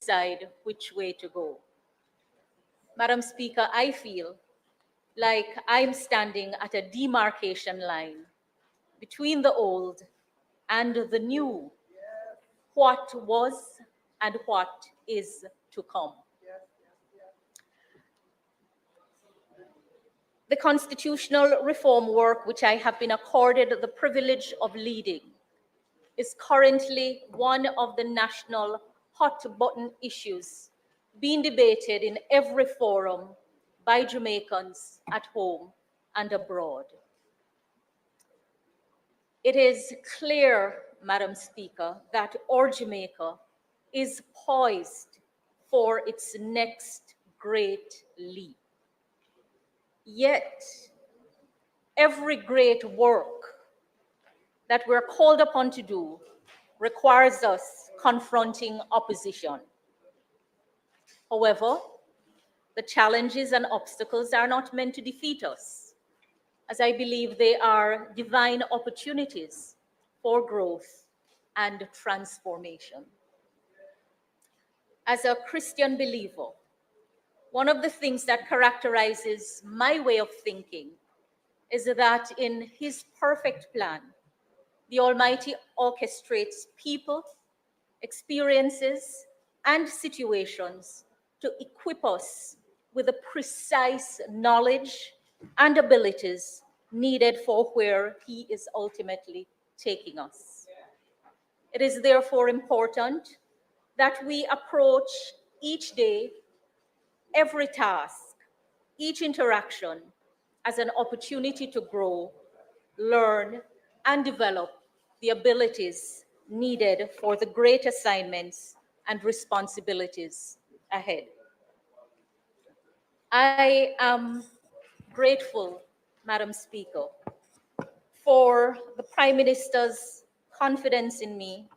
decide which way to go. Madam Speaker, I feel like I'm standing at a demarcation line between the old and the new, what was and what is to come. The constitutional reform work which I have been accorded the privilege of leading is currently one of the national hot-button issues being debated in every forum by Jamaicans at home and abroad. It is clear, Madam Speaker, that our Jamaica is poised for its next great leap. Yet, every great work that we're called upon to do requires us confronting opposition. However, the challenges and obstacles are not meant to defeat us, as I believe they are divine opportunities for growth and transformation. As a Christian believer, one of the things that characterizes my way of thinking is that in His perfect plan, the Almighty orchestrates people, experiences, and situations to equip us with the precise knowledge and abilities needed for where He is ultimately taking us. It is therefore important that we approach each day, every task, each interaction as an opportunity to grow, learn, and develop the abilities needed for the great assignments and responsibilities ahead. I am grateful, Madam Speaker, for the Prime Minister's confidence in me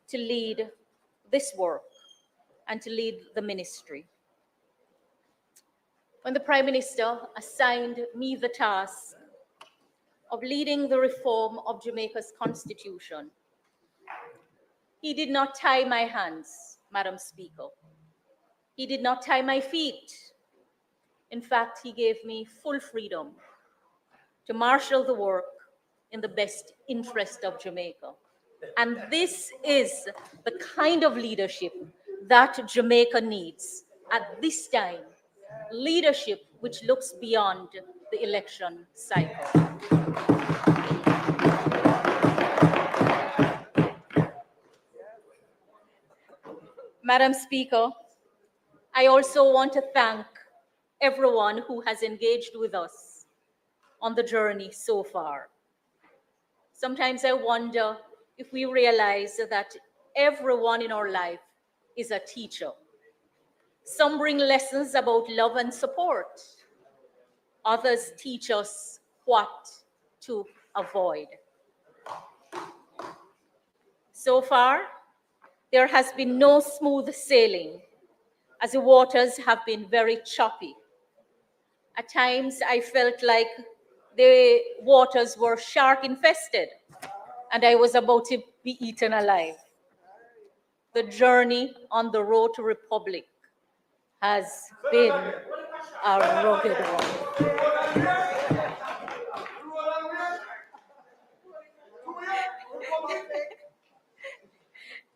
to lead this work and to lead the ministry. When the Prime Minister assigned me the task of leading the reform of Jamaica's constitution, he did not tie my hands, Madam Speaker. He did not tie my feet. In fact, he gave me full freedom to marshal the work in the best interest of Jamaica. And this is the kind of leadership that Jamaica needs at this time, leadership which looks beyond the election cycle. Madam Speaker, I also want to thank everyone who has engaged with us on the journey so far. Sometimes I wonder if we realize that everyone in our life is a teacher. Some bring lessons about love and support. Others teach us what to avoid. So far, there has been no smooth sailing, as the waters have been very choppy. At times, I felt like the waters were shark infested and I was about to be eaten alive. The journey on the road to Republic has been a rugged one.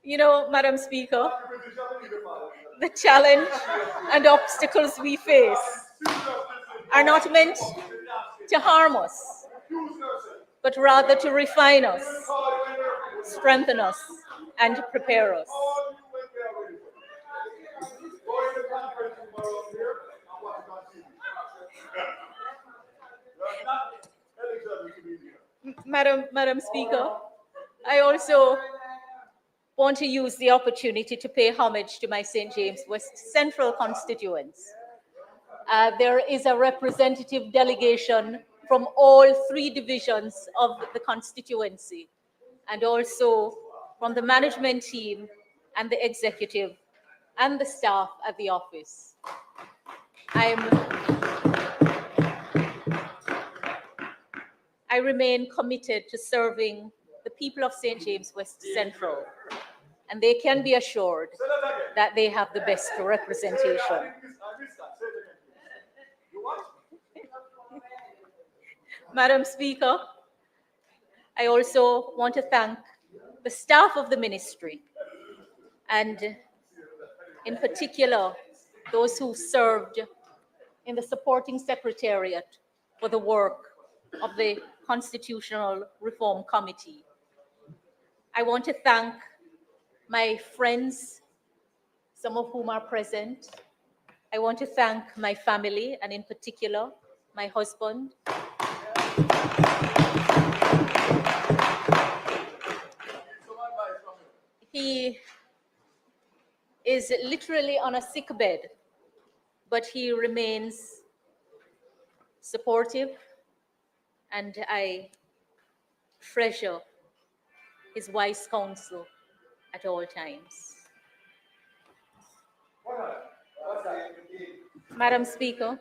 You know, Madam Speaker, the challenge and obstacles we face are not meant to harm us, but rather to refine us, strengthen us, and prepare us. Madam Speaker, I also want to use the opportunity to pay homage to my St. James West Central constituents. There is a representative delegation from all 3 divisions of the constituency, and also from the management team and the executive and the staff at the office. I remain committed to serving the people of St. James West Central and they can be assured that they have the best representation. Madam Speaker, I also want to thank the staff of the ministry, and in particular, those who served in the supporting secretariat for the work of the Constitutional Reform Committee. I want to thank my friends, some of whom are present. I want to thank my family, and in particular, my husband. He is literally on a sick bed, but he remains supportive, and I treasure his wise counsel at all times. Madam Speaker,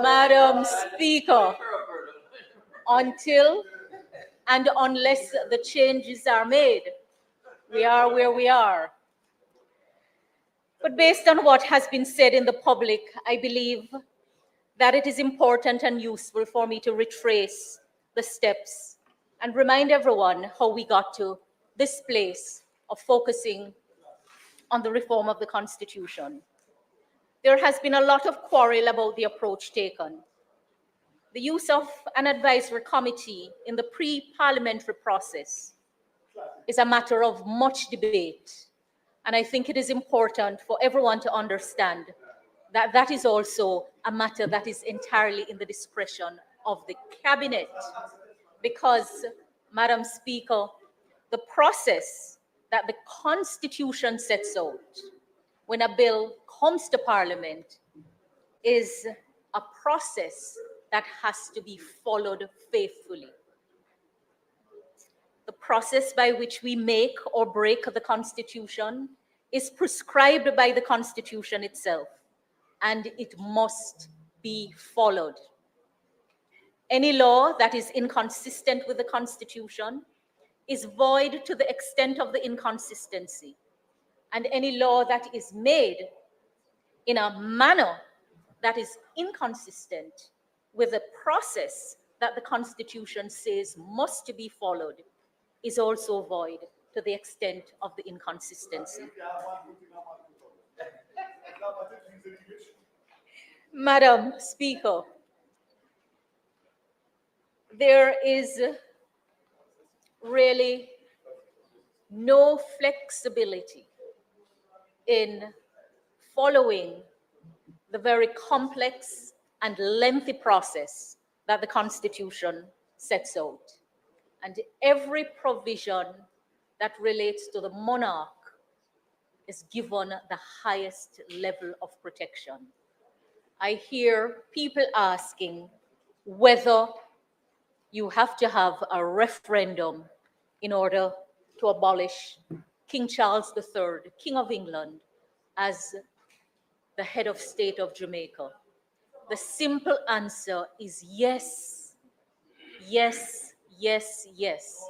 Madam Speaker, until and unless the changes are made, we are where we are. But based on what has been said in the public, I believe that it is important and useful for me to retrace the steps and remind everyone how we got to this place of focusing on the reform of the Constitution. There has been a lot of quarrel about the approach taken. The use of an advisory committee in the pre-parliamentary process is a matter of much debate. And I think it is important for everyone to understand that that is also a matter that is entirely in the discretion of the cabinet. Because, Madam Speaker, the process that the Constitution sets out when a bill comes to Parliament is a process that has to be followed faithfully. The process by which we make or break the Constitution is prescribed by the Constitution itself, and it must be followed. Any law that is inconsistent with the Constitution is void to the extent of the inconsistency, and any law that is made in a manner that is inconsistent with the process that the Constitution says must be followed is also void to the extent of the inconsistency. Madam Speaker, there is really no flexibility in following the very complex and lengthy process that the Constitution sets out. And every provision that relates to the monarch is given the highest level of protection. I hear people asking whether you have to have a referendum in order to abolish King Charles III, King of England, as the head of state of Jamaica. The simple answer is yes, yes, yes, yes.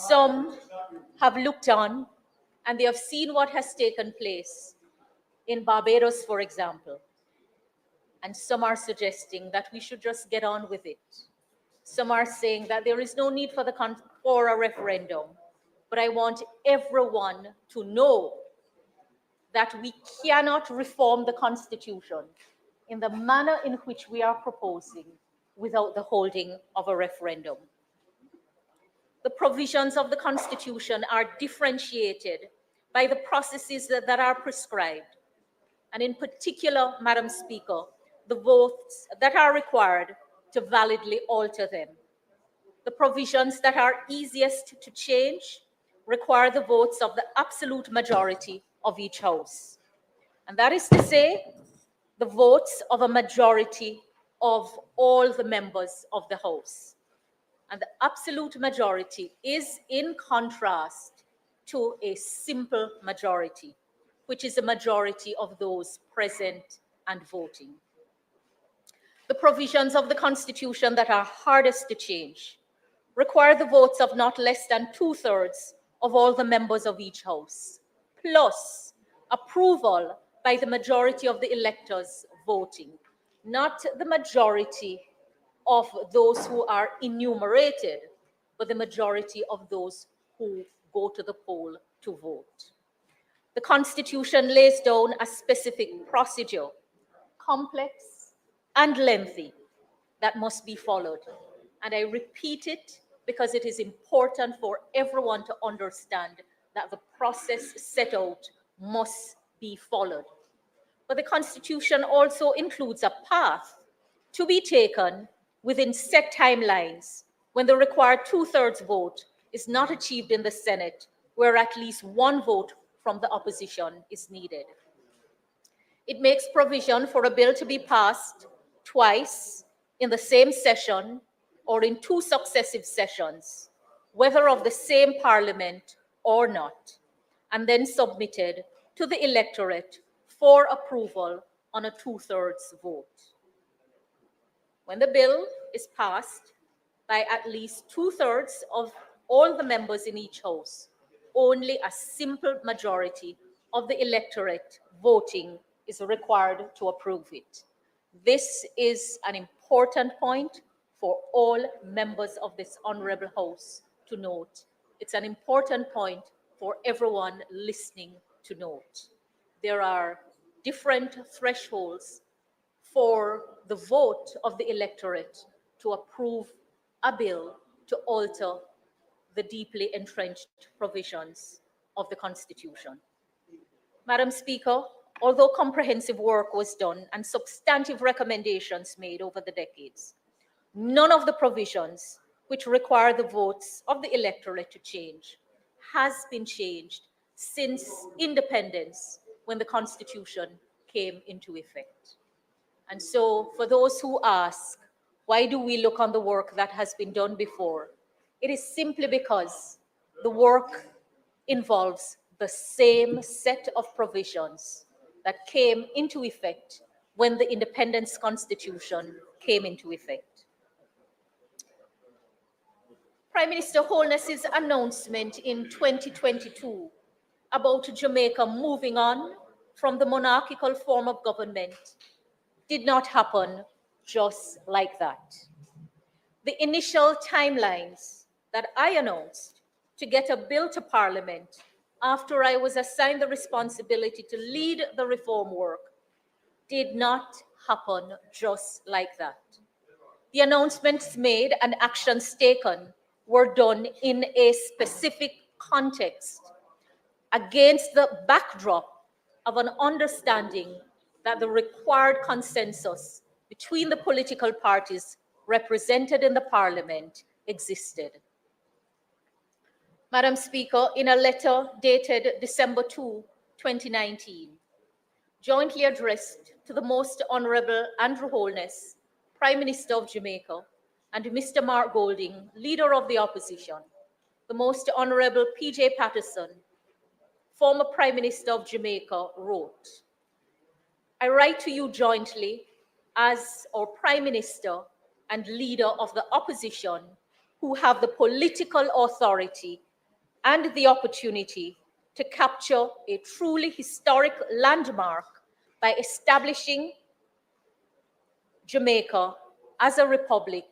Some have looked on and they have seen what has taken place in Barbados, for example. And some are suggesting that we should just get on with it. Some are saying that there is no need for a referendum. But I want everyone to know that we cannot reform the Constitution in the manner in which we are proposing without the holding of a referendum. The provisions of the Constitution are differentiated by the processes that are prescribed, and in particular, Madam Speaker, the votes that are required to validly alter them. The provisions that are easiest to change require the votes of the absolute majority of each house. And that is to say, the votes of a majority of all the members of the House. And the absolute majority is in contrast to a simple majority, which is a majority of those present and voting. The provisions of the Constitution that are hardest to change require the votes of not less than 2/3 of all the members of each House, plus approval by the majority of the electors voting, not the majority of those who are enumerated, but the majority of those who go to the poll to vote. The Constitution lays down a specific procedure, complex and lengthy, that must be followed. And I repeat it because it is important for everyone to understand that the process set out must be followed. But the Constitution also includes a path to be taken within set timelines when the required 2/3 vote is not achieved in the Senate, where at least one vote from the opposition is needed. It makes provision for a bill to be passed twice in the same session or in 2 successive sessions, whether of the same parliament or not, and then submitted to the electorate for approval on a 2/3 vote. When the bill is passed by at least 2/3 of all the members in each House, only a simple majority of the electorate voting is required to approve it. This is an important point for all members of this honorable House to note. It's an important point for everyone listening to note. There are different thresholds for the vote of the electorate to approve a bill to alter the deeply entrenched provisions of the Constitution. Madam Speaker, although comprehensive work was done and substantive recommendations made over the decades, none of the provisions which require the votes of the electorate to change has been changed since independence, when the Constitution came into effect. And so, for those who ask, why do we look on the work that has been done before? It is simply because the work involves the same set of provisions that came into effect when the Independence Constitution came into effect. Prime Minister Holness's announcement in 2022 about Jamaica moving on from the monarchical form of government did not happen just like that. The initial timelines that I announced to get a bill to Parliament after I was assigned the responsibility to lead the reform work did not happen just like that. The announcements made and actions taken were done in a specific context, against the backdrop of an understanding that the required consensus between the political parties represented in the Parliament existed. Madam Speaker, in a letter dated December 2, 2019, jointly addressed to the Most Honorable Andrew Holness, Prime Minister of Jamaica, and Mr. Mark Golding, Leader of the Opposition, the Most Honorable P.J. Patterson, former Prime Minister of Jamaica, wrote, "I write to you jointly as our Prime Minister and Leader of the Opposition, who have the political authority and the opportunity to capture a truly historic landmark by establishing Jamaica as a republic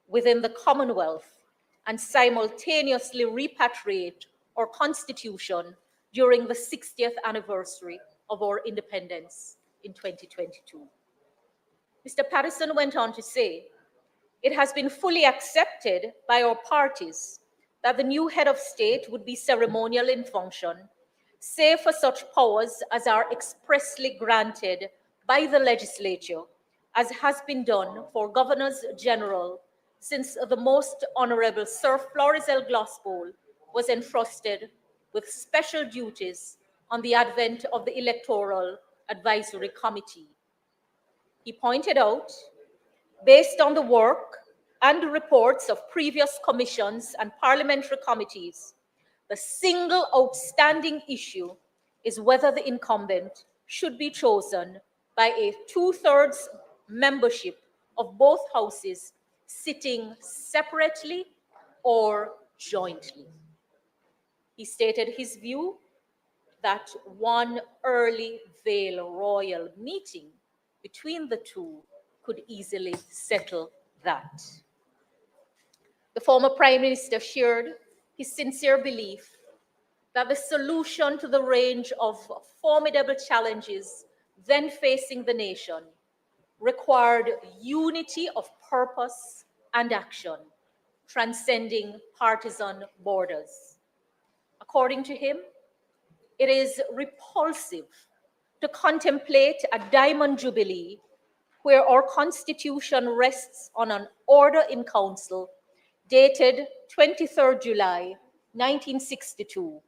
within the Commonwealth and simultaneously repatriate our Constitution during the 60th anniversary of our independence in 2022. Mr. Patterson went on to say, "It has been fully accepted by our parties that the new head of state would be ceremonial in function, save for such powers as are expressly granted by the legislature, as has been done for governors general since the Most Honorable Sir Florizel Glasspool was entrusted with special duties on the advent of the Electoral Advisory Committee." He pointed out Based on the work and reports of previous commissions and parliamentary committees, the single outstanding issue is whether the incumbent should be chosen by a two-thirds membership of both houses sitting separately or jointly. He stated his view that one early Vale Royal meeting between the two could easily settle that. The former Prime Minister shared his sincere belief that the solution to the range of formidable challenges then facing the nation required unity of purpose and action, transcending partisan borders. According to him, it is repulsive to contemplate a diamond jubilee where our Constitution rests on an order in council dated 23rd July 1962,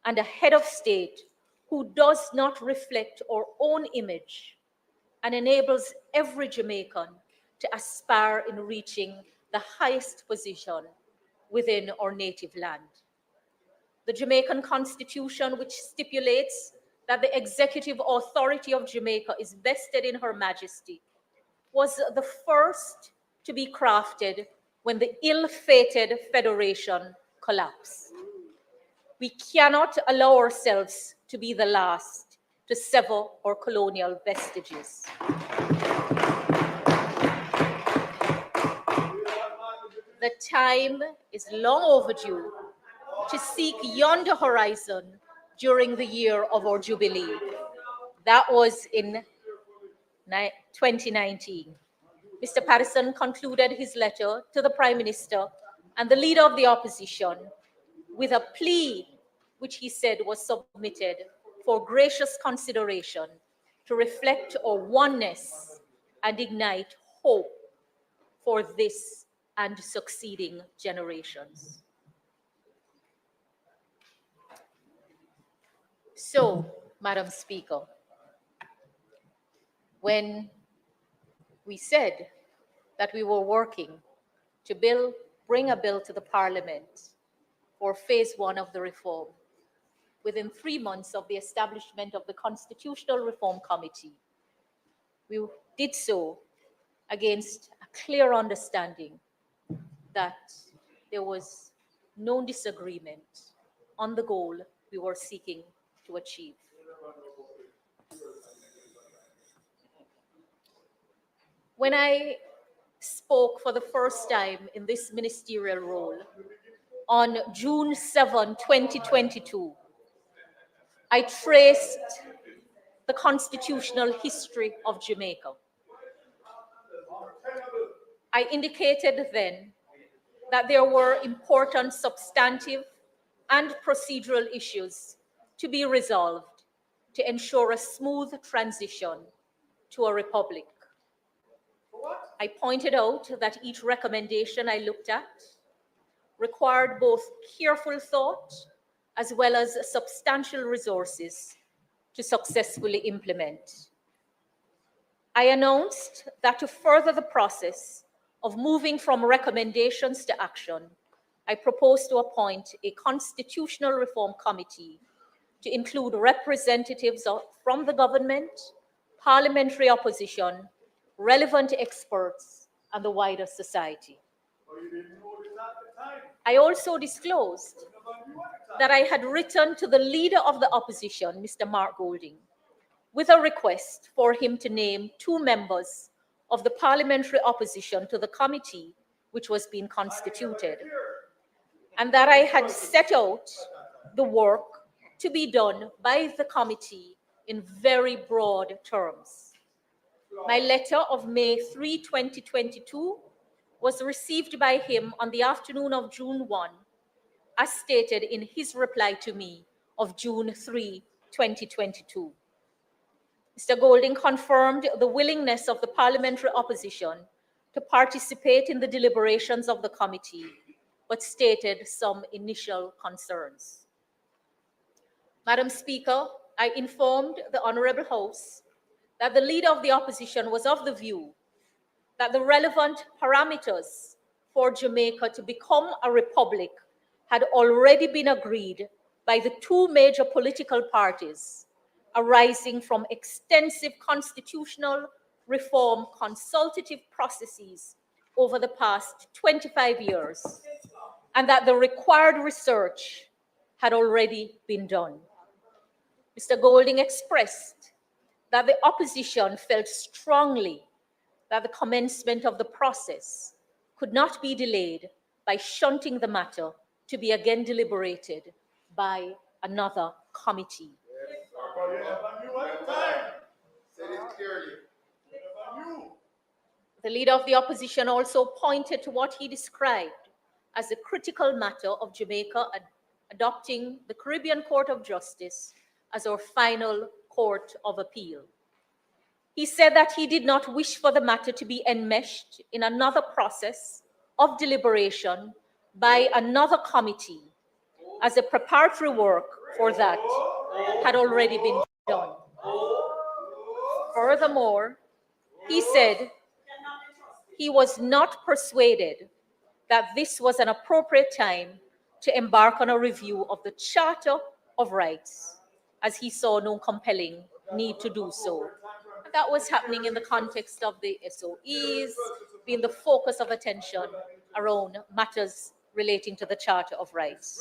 and a head of state who does not reflect our own image and enables every Jamaican to aspire in reaching the highest position within our native land. The Jamaican Constitution, which stipulates that the executive authority of Jamaica is vested in Her Majesty, was the first to be crafted when the ill-fated federation collapsed. We cannot allow ourselves to be the last to sever our colonial vestiges. The time is long overdue to seek yonder horizon during the year of our Jubilee. That was in 2019. Mr. Patterson concluded his letter to the Prime Minister and the Leader of the Opposition with a plea, which he said was submitted for gracious consideration to reflect our oneness and ignite hope for this and succeeding generations. So, Madam Speaker, when we said that we were working to bring a bill to the Parliament for phase one of the reform, within 3 months of the establishment of the Constitutional Reform Committee, we did so against a clear understanding that there was no disagreement on the goal we were seeking to achieve. When I spoke for the first time in this ministerial role on June 7, 2022, I traced the constitutional history of Jamaica. I indicated then that there were important substantive and procedural issues to be resolved to ensure a smooth transition to a republic. I pointed out that each recommendation I looked at required both careful thought as well as substantial resources to successfully implement. I announced that to further the process of moving from recommendations to action, I proposed to appoint a constitutional reform committee to include representatives from the government, parliamentary opposition, relevant experts, and the wider society. I also disclosed that I had written to the leader of the opposition, Mr. Mark Golding, with a request for him to name 2 members of the parliamentary opposition to the committee which was being constituted, and that I had set out the work to be done by the committee in very broad terms. My letter of May 3, 2022 was received by him on the afternoon of June 1, as stated in his reply to me of June 3, 2022. Mr. Golding confirmed the willingness of the parliamentary opposition to participate in the deliberations of the committee, but stated some initial concerns. Madam Speaker, I informed the Honorable House that the Leader of the Opposition was of the view that the relevant parameters for Jamaica to become a republic had already been agreed by the two major political parties, arising from extensive constitutional reform consultative processes over the past 25 years, and that the required research had already been done. Mr. Golding expressed that the opposition felt strongly that the commencement of the process could not be delayed by shunting the matter to be again deliberated by another committee. The leader of the opposition also pointed to what he described as the critical matter of Jamaica adopting the Caribbean Court of Justice as our final court of appeal. He said that he did not wish for the matter to be enmeshed in another process of deliberation by another committee, as the preparatory work for that had already been done. Furthermore, he said he was not persuaded that this was an appropriate time to embark on a review of the Charter of Rights, as he saw no compelling need to do so. That was happening in the context of the SOEs being the focus of attention around matters relating to the Charter of Rights.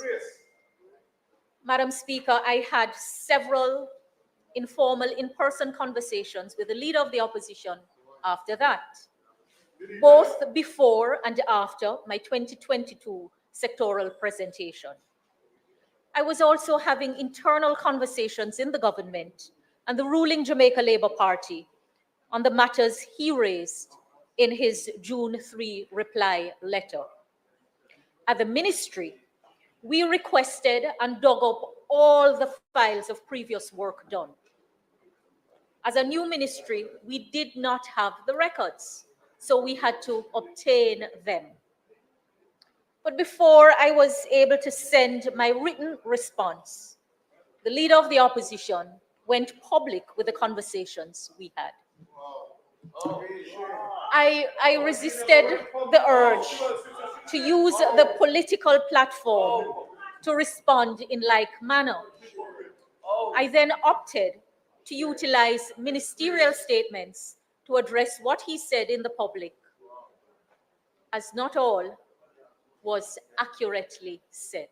Madam Speaker, I had several informal in-person conversations with the leader of the opposition after that, both before and after my 2022 sectoral presentation. I was also having internal conversations in the government and the ruling Jamaica Labour Party on the matters he raised in his June 3 reply letter. At the ministry, we requested and dug up all the files of previous work done. As a new ministry, we did not have the records, so we had to obtain them. But before I was able to send my written response, the leader of the opposition went public with the conversations we had. I resisted the urge to use the political platform to respond in like manner. I then opted to utilize ministerial statements to address what he said in the public, as not all was accurately said.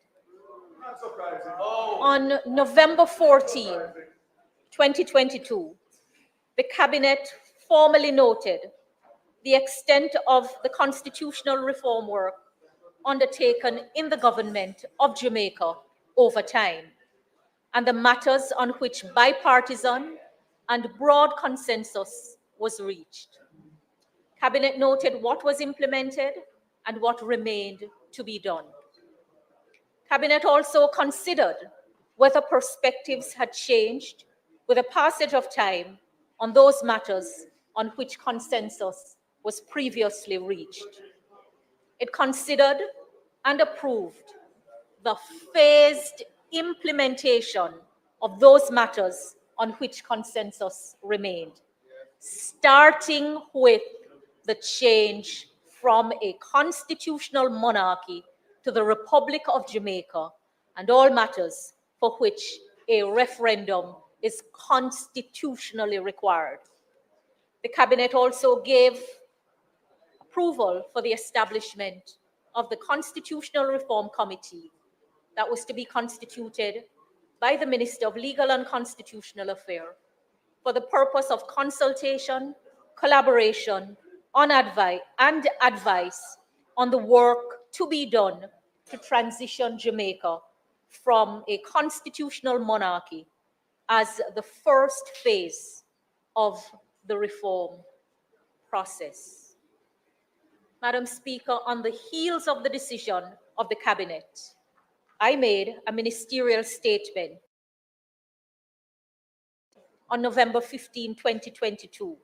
On November 14, 2022, the Cabinet formally noted the extent of the constitutional reform work undertaken in the government of Jamaica over time, and the matters on which bipartisan and broad consensus was reached. Cabinet noted what was implemented and what remained to be done. Cabinet also considered whether perspectives had changed with the passage of time on those matters on which consensus was previously reached. It considered and approved the phased implementation of those matters on which consensus remained, starting with the change from a constitutional monarchy to the Republic of Jamaica and all matters for which a referendum is constitutionally required. The Cabinet also gave approval for the establishment of the Constitutional Reform Committee that was to be constituted by the Minister of Legal and Constitutional Affairs for the purpose of consultation, collaboration, on advice on the work to be done to transition Jamaica from a constitutional monarchy as the first phase of the reform process. Madam Speaker, on the heels of the decision of the Cabinet, I made a ministerial statement on November 15, 2022.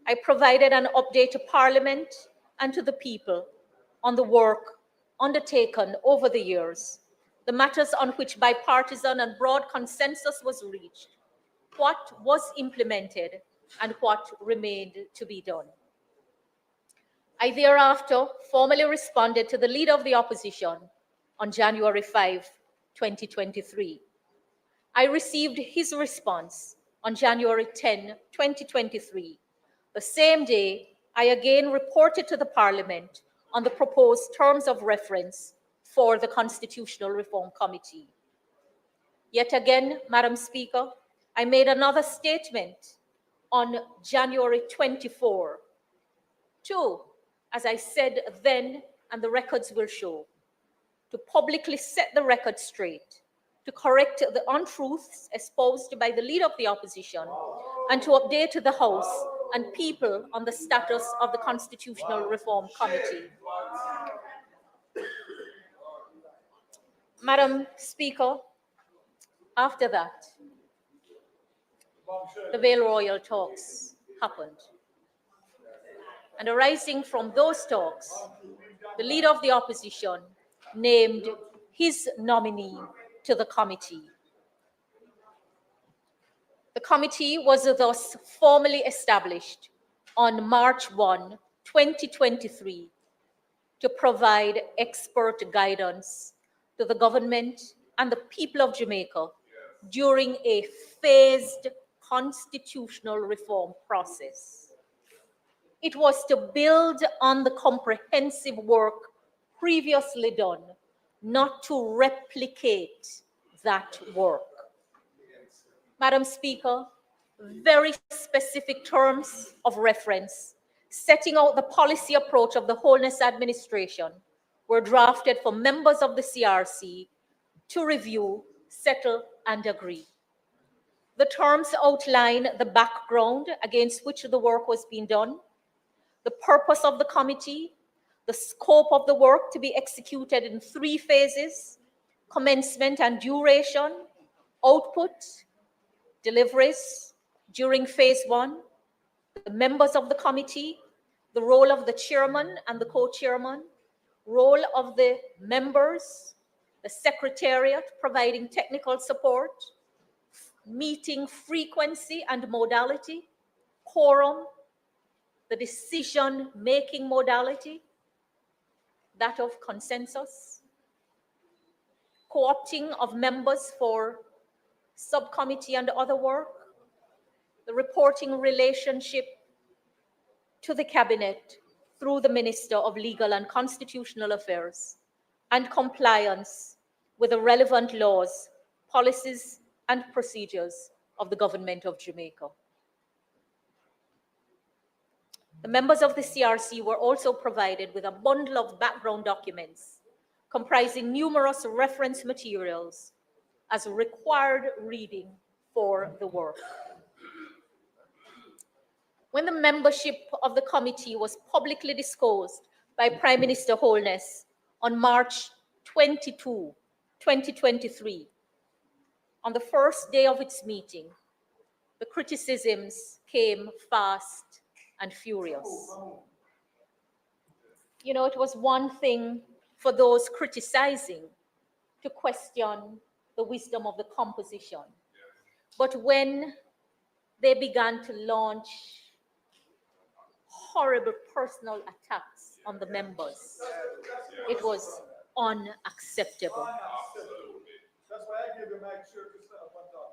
I provided an update to Parliament and to the people on the work undertaken over the years, the matters on which bipartisan and broad consensus was reached, what was implemented, and what remained to be done. I thereafter formally responded to the Leader of the Opposition on January 5, 2023. I received his response on January 10, 2023. The same day, I again reported to the Parliament on the proposed terms of reference for the Constitutional Reform Committee. Yet again, Madam Speaker, I made another statement on January 24 to, as I said then, and the records will show, to publicly set the record straight, to correct the untruths espoused by the Leader of the Opposition, and to update the House and people on the status of the Constitutional Reform Committee. Madam Speaker, after that, the Vale Royal talks happened. And arising from those talks, the Leader of the Opposition named his nominee to the committee. The committee was thus formally established on March 1, 2023, to provide expert guidance to the government and the people of Jamaica during a phased constitutional reform process. It was to build on the comprehensive work previously done, not to replicate that work. Madam Speaker, very specific terms of reference setting out the policy approach of the Wholeness Administration were drafted for members of the CRC to review, settle, and agree. The terms outline the background against which the work was being done, the purpose of the committee, the scope of the work to be executed in 3 phases: commencement and duration, output, deliveries during phase 1, the members of the committee, the role of the chairman and the co-chairman, role of the members, the secretariat providing technical support, meeting frequency and modality, quorum, the decision-making modality, that of consensus, co-opting of members for subcommittee and other work, the reporting relationship to the Cabinet through the Minister of Legal and Constitutional Affairs, and compliance with the relevant laws, policies, and procedures of the Government of Jamaica. The members of the CRC were also provided with a bundle of background documents comprising numerous reference materials as required reading for the work. When the membership of the committee was publicly disclosed by Prime Minister Holness on March 22, 2023, on the first day of its meeting, the criticisms came fast and furious. You know, it was one thing for those criticizing to question the wisdom of the composition. But when they began to launch horrible personal attacks on the members, it was unacceptable. That's why I give the mic shirt to set up on top.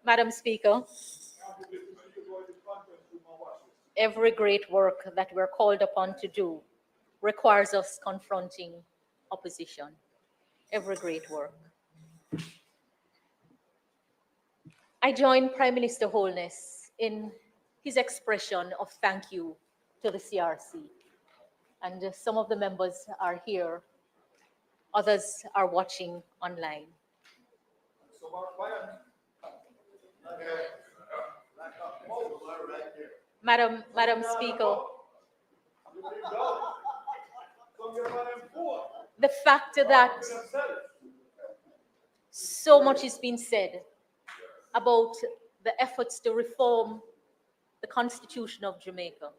Madam Speaker, every great work that we're called upon to do requires us confronting opposition. Every great work. I join Prime Minister Holness in his expression of thank you to the CRC. And some of the members are here, others are watching online. Madam Speaker, the fact that so much is being said about the efforts to reform the Constitution of Jamaica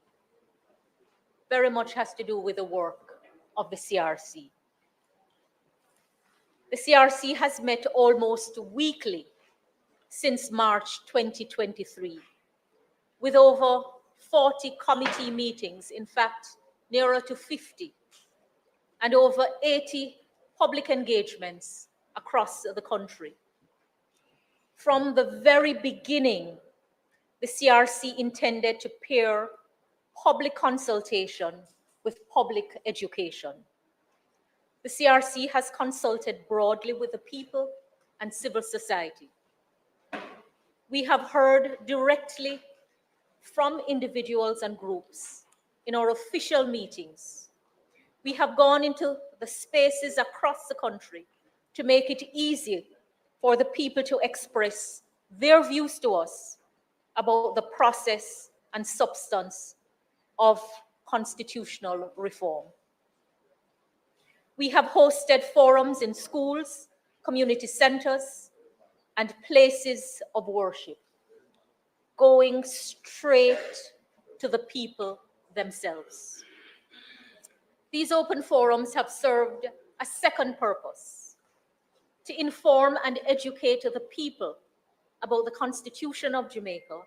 very much has to do with the work of the CRC. The CRC has met almost weekly since March 2023, with over 40 committee meetings, in fact, nearer to 50, and over 80 public engagements across the country. From the very beginning, the CRC intended to pair public consultation with public education. The CRC has consulted broadly with the people and civil society. We have heard directly from individuals and groups in our official meetings. We have gone into the spaces across the country to make it easy for the people to express their views to us about the process and substance of constitutional reform. We have hosted forums in schools, community centers, and places of worship, going straight to the people themselves. These open forums have served a second purpose: to inform and educate the people about the Constitution of Jamaica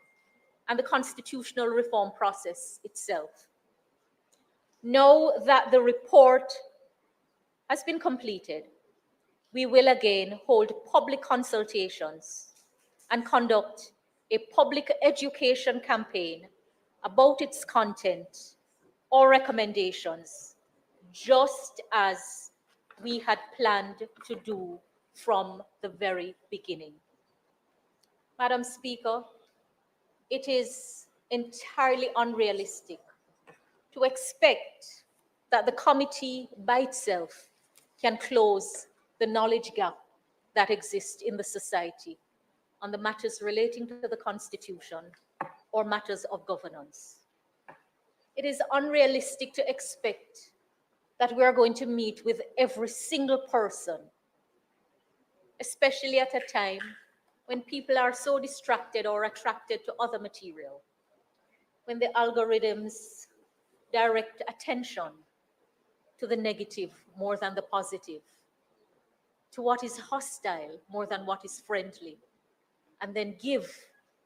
and the constitutional reform process itself. Now that the report has been completed, we will again hold public consultations and conduct a public education campaign about its content or recommendations, just as we had planned to do from the very beginning. Madam Speaker, it is entirely unrealistic to expect that the committee by itself can close the knowledge gap that exists in the society on the matters relating to the Constitution or matters of governance. It is unrealistic to expect that we are going to meet with every single person, especially at a time when people are so distracted or attracted to other material, when the algorithms direct attention to the negative more than the positive, to what is hostile more than what is friendly, and then give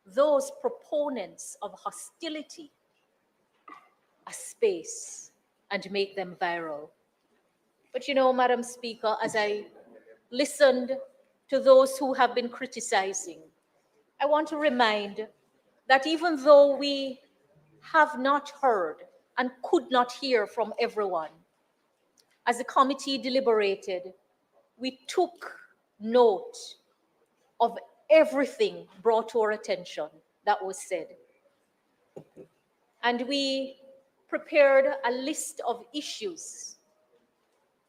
those proponents of hostility a space and make them viral. But you know, Madam Speaker, as I listened to those who have been criticizing, I want to remind that even though we have not heard and could not hear from everyone, as the committee deliberated, we took note of everything brought to our attention that was said. And we prepared a list of issues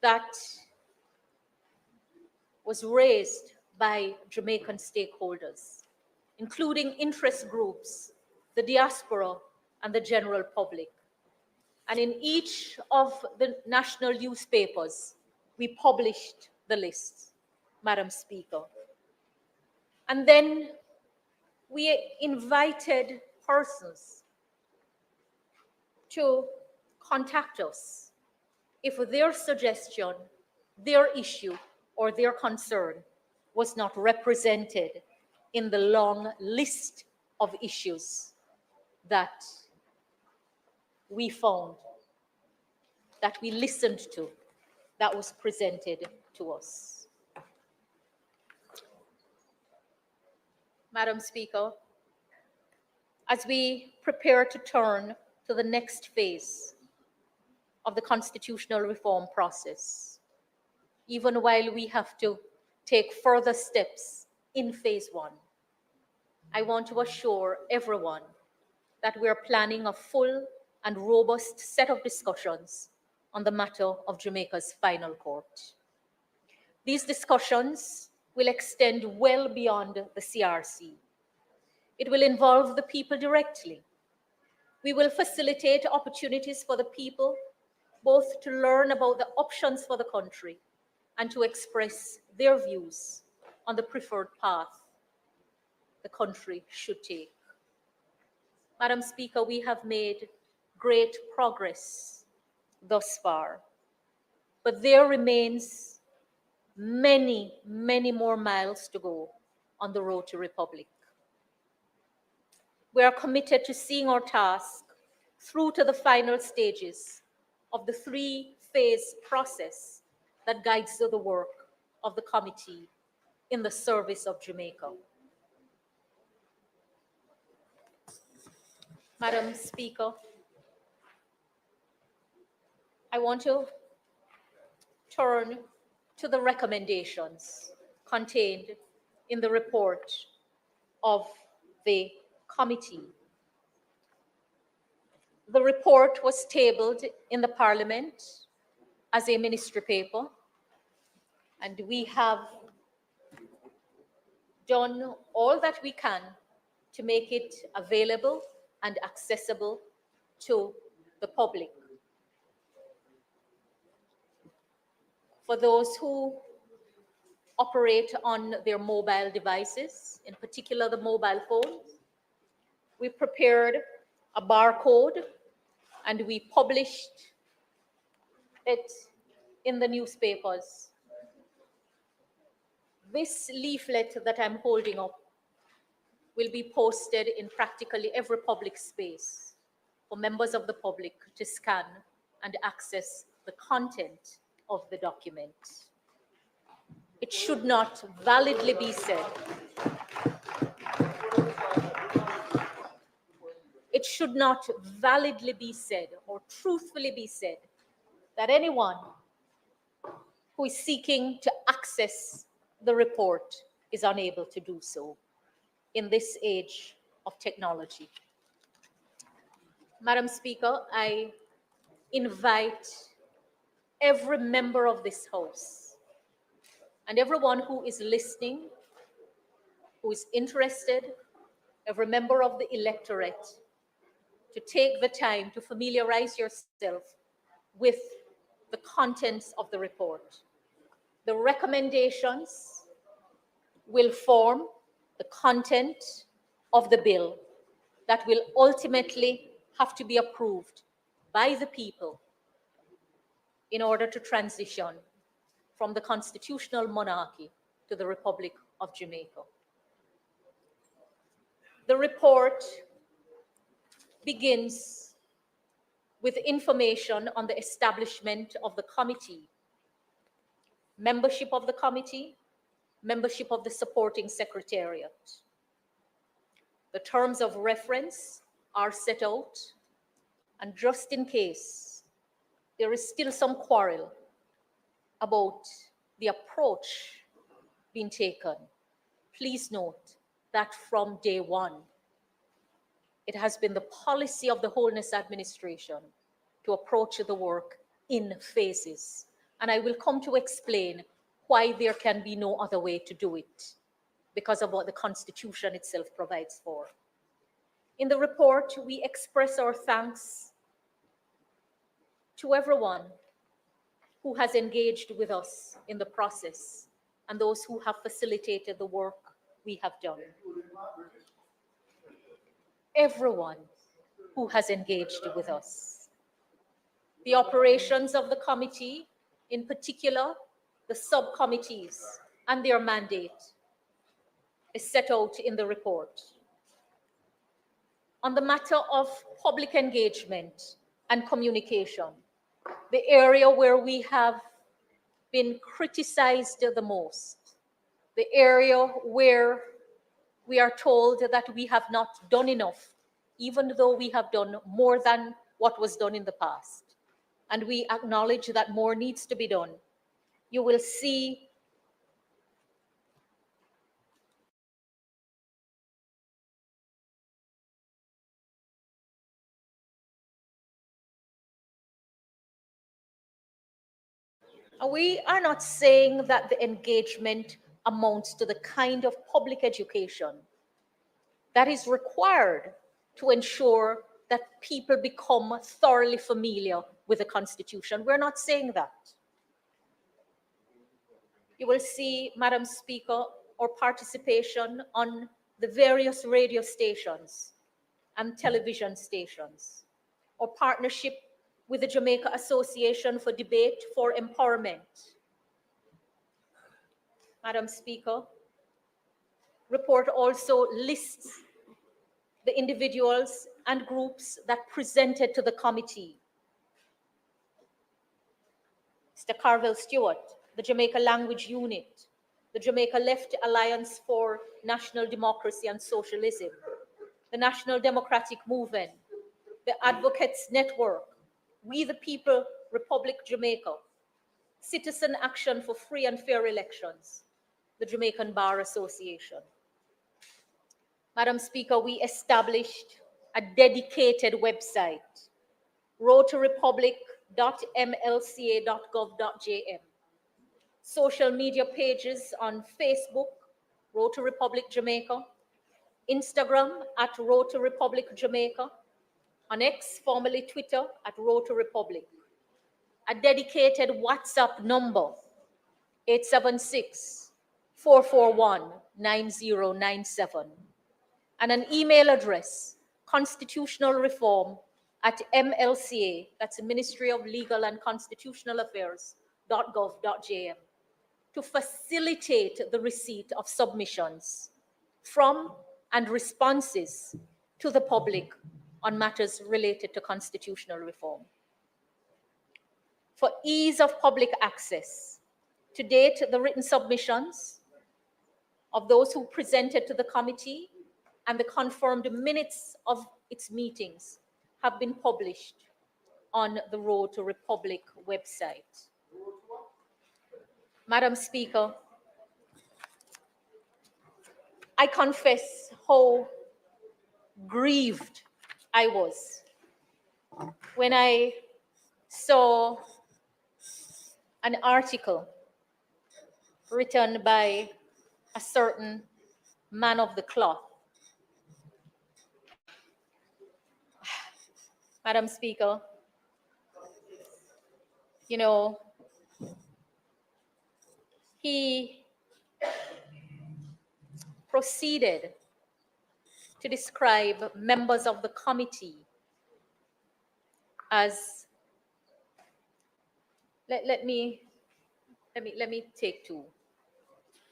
that was raised by Jamaican stakeholders, including interest groups, the diaspora, and the general public. And in each of the national newspapers, we published the list, Madam Speaker. And then we invited persons to contact us if their suggestion, their issue, or their concern was not represented in the long list of issues that we found, that we listened to, that was presented to us. Madam Speaker, as we prepare to turn to the next phase of the constitutional reform process, even while we have to take further steps in phase one, I want to assure everyone that we are planning a full and robust set of discussions on the matter of Jamaica's final court. These discussions will extend well beyond the CRC. It will involve the people directly. We will facilitate opportunities for the people both to learn about the options for the country and to express their views on the preferred path the country should take. Madam Speaker, we have made great progress thus far. but there remains many, many more miles to go on the road to republic. We are committed to seeing our task through to the final stages of the three-phase process that guides the work of the committee in the service of Jamaica. Madam Speaker, I want to turn to the recommendations contained in the report of the committee. The report was tabled in the Parliament as a ministry paper, and we have done all that we can to make it available and accessible to the public. For those who operate on their mobile devices, in particular the mobile phones, we prepared a barcode and we published it in the newspapers. This leaflet that I'm holding up will be posted in practically every public space for members of the public to scan and access the content of the document. It should not validly be said. It should not validly be said or truthfully be said that anyone who is seeking to access the report is unable to do so in this age of technology. Madam Speaker, I invite every member of this House and everyone who is listening, who is interested, every member of the electorate, to take the time to familiarize yourself with the contents of the report. The recommendations will form the content of the bill that will ultimately have to be approved by the people in order to transition from the constitutional monarchy to the Republic of Jamaica. The report begins with information on the establishment of the committee, membership of the committee, membership of the supporting secretariat. The terms of reference are set out, and just in case there is still some quarrel about the approach being taken, please note that from day one, it has been the policy of the Wholeness Administration to approach the work in phases. And I will come to explain why there can be no other way to do it, because of what the Constitution itself provides for. In the report, we express our thanks to everyone who has engaged with us in the process and those who have facilitated the work we have done. Everyone who has engaged with us. The operations of the committee, in particular, the subcommittees and their mandate, is set out in the report. On the matter of public engagement and communication, the area where we have been criticized the most, the area where we are told that we have not done enough, even though we have done more than what was done in the past. And we acknowledge that more needs to be done. You will see we are not saying that the engagement amounts to the kind of public education that is required to ensure that people become thoroughly familiar with the Constitution. We're not saying that. You will see, Madam Speaker, our participation on the various radio stations and television stations, our partnership with the Jamaica Association for Debate for Empowerment. Madam Speaker, report also lists the individuals and groups that presented to the committee. Mr. Carvel Stewart, the Jamaica Language Unit, the Jamaica Left Alliance for National Democracy and Socialism, the National Democratic Movement, the Advocates Network, We the People, Republic Jamaica, Citizen Action for Free and Fair Elections, the Jamaican Bar Association. Madam Speaker, we established a dedicated website, rotorepublic.mlca.gov.jm, social media pages on Facebook, Roto Republic Jamaica, Instagram at Roto Republic Jamaica, on X, formerly Twitter, at Roto Republic, a dedicated WhatsApp number, 876-441-9097, and an email address, constitutionalreform@MLCA, that's the Ministry of Legal and Constitutional Affairs.gov.jm, to facilitate the receipt of submissions from and responses to the public on matters related to constitutional reform. For ease of public access, to date, the written submissions of those who presented to the committee and the confirmed minutes of its meetings have been published on the Road to Republic website. Madam Speaker, I confess how grieved I was when I saw an article written by a certain man of the cloth. Madam Speaker, you know, he proceeded to describe members of the committee as, let me take two.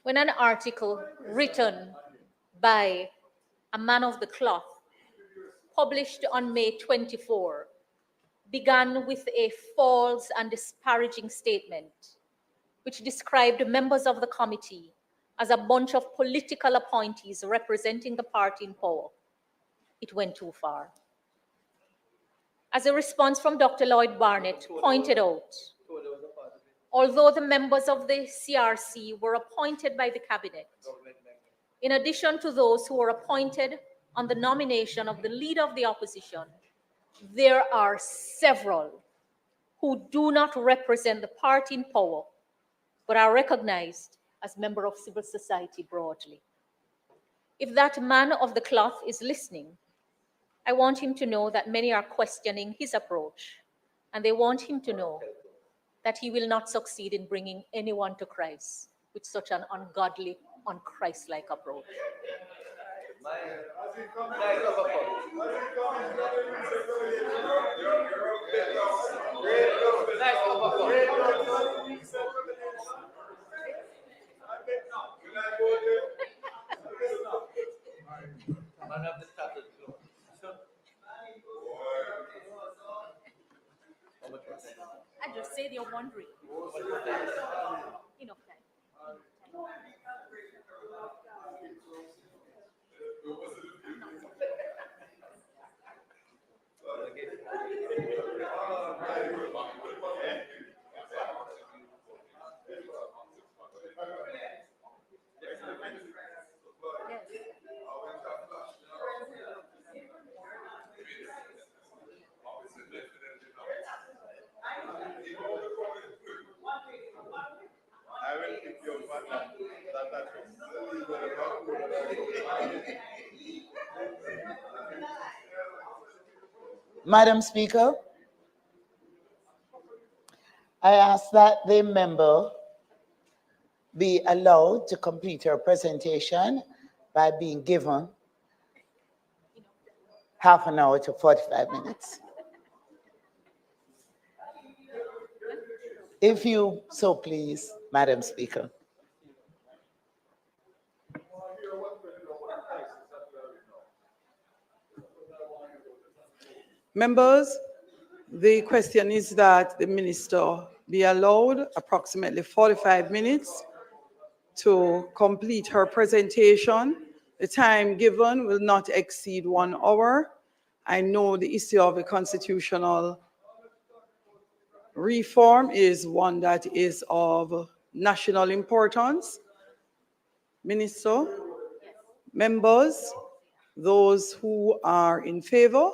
When an article written by a man of the cloth, published on May 24, began with a false and disparaging statement, which described members of the committee as a bunch of political appointees representing the party in power, it went too far. As a response from Dr. Lloyd Barnett pointed out, although the members of the CRC were appointed by the cabinet, in addition to those who were appointed on the nomination of the leader of the opposition, there are several who do not represent the party in power, but are recognized as members of civil society broadly. If that man of the cloth is listening, I want him to know that many are questioning his approach, and they want him to know that he will not succeed in bringing anyone to Christ with such an ungodly, un-Christ-like approach. I just say you're wondering. Enough time. Madam Speaker, I ask that the member be allowed to complete her presentation by being given half an hour to 45 minutes. If you so please, Madam Speaker. Members, the question is that the minister be allowed approximately 45 minutes to complete her presentation. The time given will not exceed 1 hour. I know the issue of the constitutional reform is one that is of national importance. Minister, members, those who are in favor,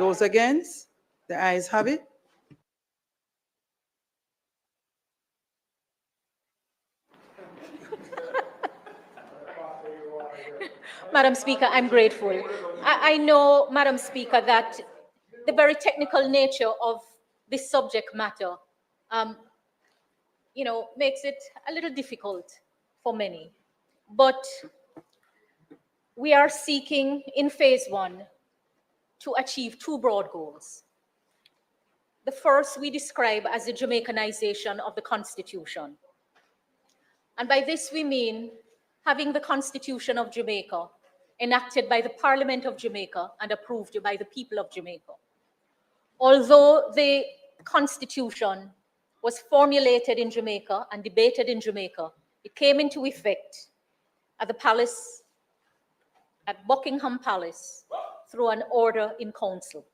those against, the ayes have it. Madam Speaker, I'm grateful. I know, Madam Speaker, that the very technical nature of this subject matter, makes it a little difficult for many. But we are seeking in phase 1 to achieve 2 broad goals. The first we describe as the Jamaicanization of the Constitution. And by this we mean having the Constitution of Jamaica enacted by the Parliament of Jamaica and approved by the people of Jamaica. Although the Constitution was formulated in Jamaica and debated in Jamaica, it came into effect at the palace, at Buckingham Palace, through an order in council.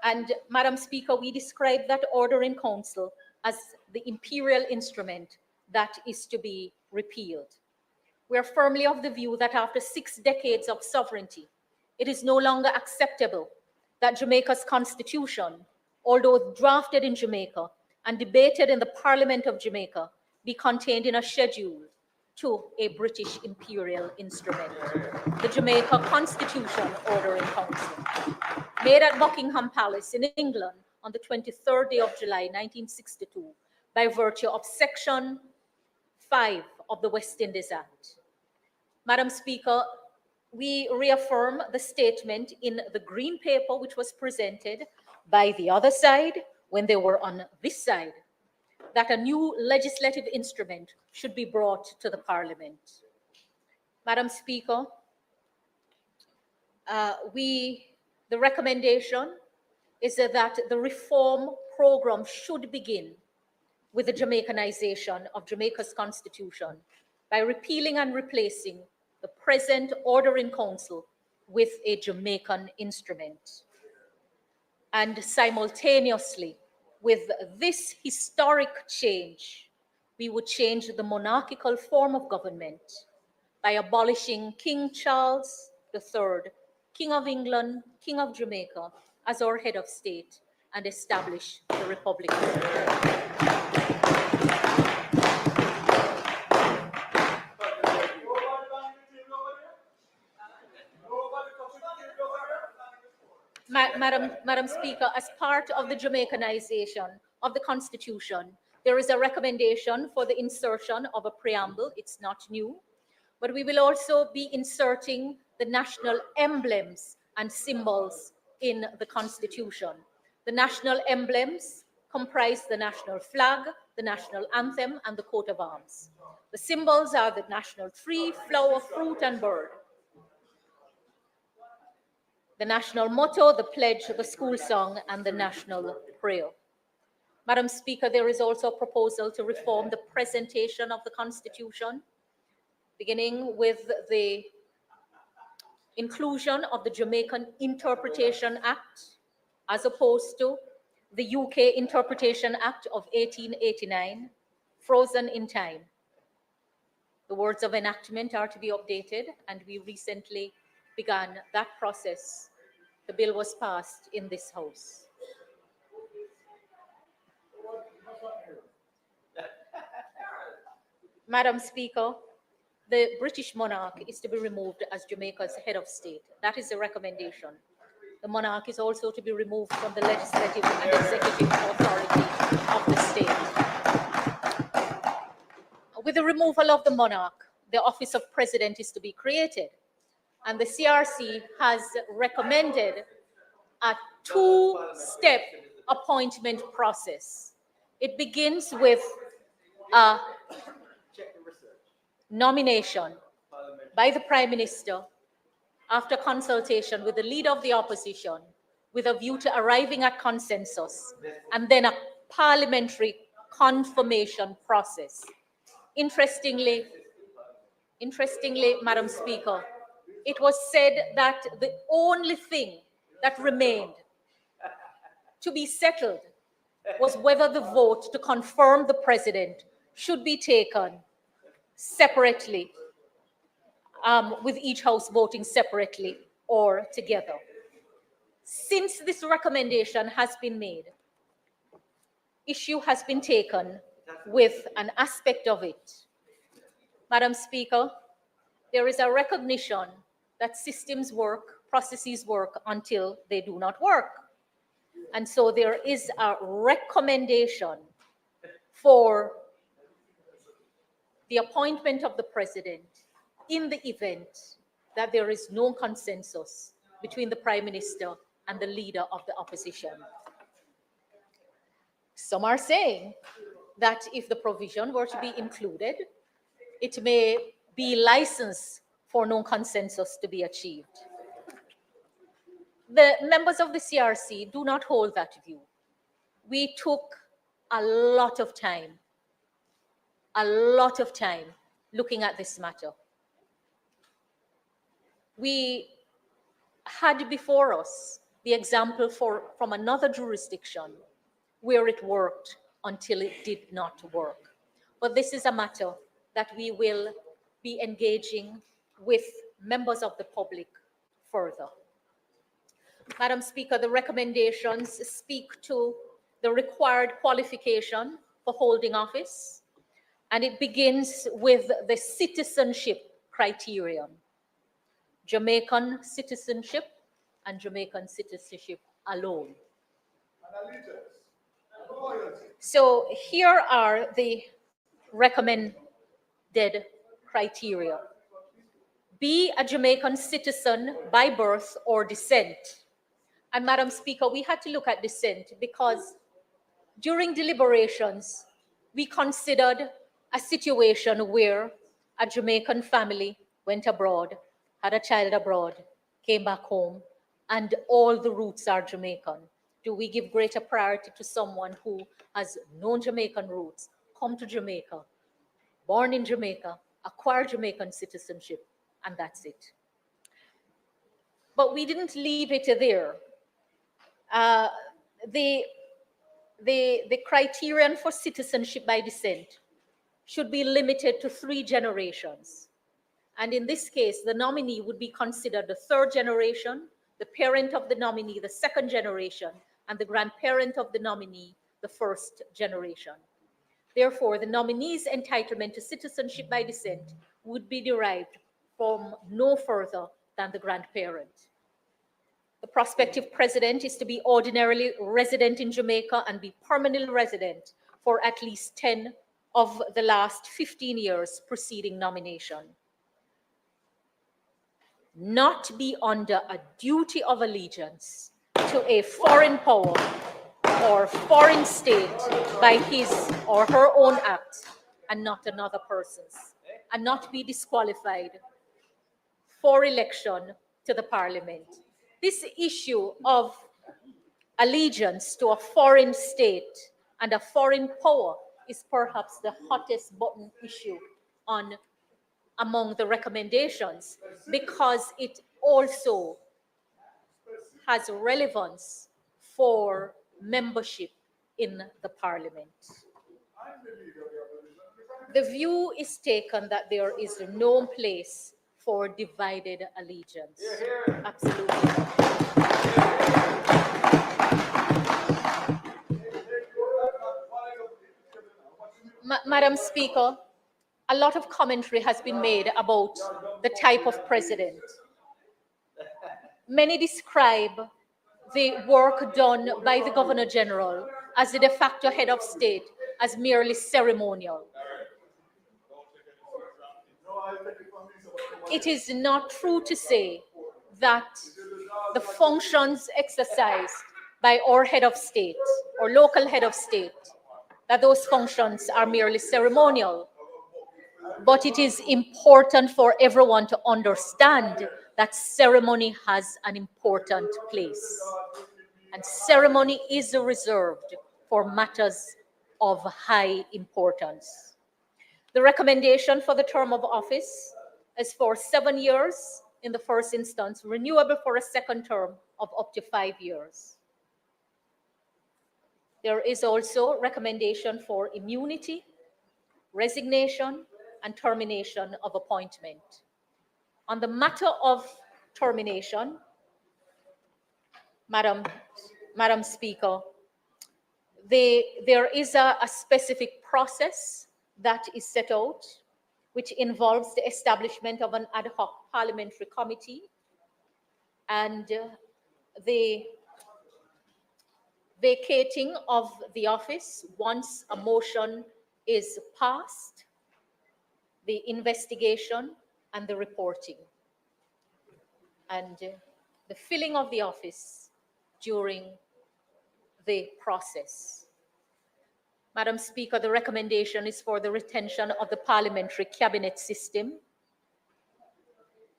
And Madam Speaker, we describe that order in council as the imperial instrument that is to be repealed. We are firmly of the view that after 6 decades of sovereignty, it is no longer acceptable that Jamaica's constitution, although drafted in Jamaica and debated in the Parliament of Jamaica, be contained in a schedule to a British imperial instrument, the Jamaica Constitution Order in Council, made at Buckingham Palace in England on the 23rd day of July, 1962, by virtue of Section 5 of the West Indies Act. Madam Speaker, we reaffirm the statement in the green paper which was presented by the other side when they were on this side, that a new legislative instrument should be brought to the Parliament. Madam Speaker, the recommendation is that the reform program should begin with the Jamaicanization of Jamaica's constitution by repealing and replacing the present order in council with a Jamaican instrument. And simultaneously, with this historic change, we would change the monarchical form of government by abolishing King Charles III, King of England, King of Jamaica, as our head of state, and establish the Republic of Jamaica. Madam Speaker, as part of the Jamaicanization of the Constitution, there is a recommendation for the insertion of a preamble. It's not new, but we will also be inserting the national emblems and symbols in the Constitution. The national emblems comprise the national flag, the national anthem, and the coat of arms. The symbols are the national tree, flower, fruit, and bird. The national motto, the pledge, the school song, and the national prayer. Madam Speaker, there is also a proposal to reform the presentation of the Constitution, beginning with the inclusion of the Jamaican Interpretation Act, as opposed to the UK Interpretation Act of 1889, frozen in time. The words of enactment are to be updated, and we recently began that process. The bill was passed in this House. Madam Speaker, the British monarch is to be removed as Jamaica's head of state. That is the recommendation. The monarch is also to be removed from the legislative and executive authority of the state. With the removal of the monarch, the office of president is to be created. And the CRC has recommended a 2-step appointment process. It begins with a nomination by the Prime Minister after consultation with the leader of the opposition with a view to arriving at consensus, and then a parliamentary confirmation process. Interestingly, Madam Speaker, it was said that the only thing that remained to be settled was whether the vote to confirm the president should be taken separately, with each house voting separately or together. Since this recommendation has been made, issue has been taken with an aspect of it. Madam Speaker, there is a recognition that systems work, processes work until they do not work. And so there is a recommendation for the appointment of the president in the event that there is no consensus between the Prime Minister and the leader of the opposition. Some are saying that if the provision were to be included, it may be license for no consensus to be achieved. The members of the CRC do not hold that view. We took a lot of time looking at this matter. We had before us the example from another jurisdiction where it worked until it did not work. But this is a matter that we will be engaging with members of the public further. Madam Speaker, the recommendations speak to the required qualification for holding office, and it begins with the citizenship criterion: Jamaican citizenship and Jamaican citizenship alone. And allegiance, and loyalty. So here are the recommended criteria. Be a Jamaican citizen by birth or descent. And Madam Speaker, we had to look at descent because during deliberations, we considered a situation where a Jamaican family went abroad, had a child abroad, came back home, and all the roots are Jamaican. Do we give greater priority to someone who has no Jamaican roots, come to Jamaica, born in Jamaica, acquire Jamaican citizenship, and that's it? But we didn't leave it there. The criterion for citizenship by descent should be limited to 3 generations. And in this case, the nominee would be considered the 3rd generation, the parent of the nominee, the 2nd generation, and the grandparent of the nominee, the 1st generation. Therefore, the nominee's entitlement to citizenship by descent would be derived from no further than the grandparent. The prospective president is to be ordinarily resident in Jamaica and be permanently resident for at least 10 of the last 15 years preceding nomination. Not be under a duty of allegiance to a foreign power or foreign state by his or her own act and not another person's, and not be disqualified for election to the parliament. This issue of allegiance to a foreign state and a foreign power is perhaps the hottest button issue among the recommendations, because it also has relevance for membership in the parliament. The view is taken that there is no place for divided allegiance. Absolutely. Madam Speaker, a lot of commentary has been made about the type of president. Many describe the work done by the Governor General as the de facto head of state as merely ceremonial. It is not true to say that the functions exercised by our head of state or local head of state that those functions are merely ceremonial. But it is important for everyone to understand that ceremony has an important place. And ceremony is reserved for matters of high importance. The recommendation for the term of office is for 7 years in the first instance, renewable for a second term of up to 5 years. There is also recommendation for immunity, resignation, and termination of appointment. On the matter of termination, Madam Speaker, there is a specific process that is set out, which involves the establishment of an ad hoc parliamentary committee and the vacating of the office once a motion is passed, the investigation and the reporting, and the filling of the office during the process. Madam Speaker, the recommendation is for the retention of the parliamentary cabinet system.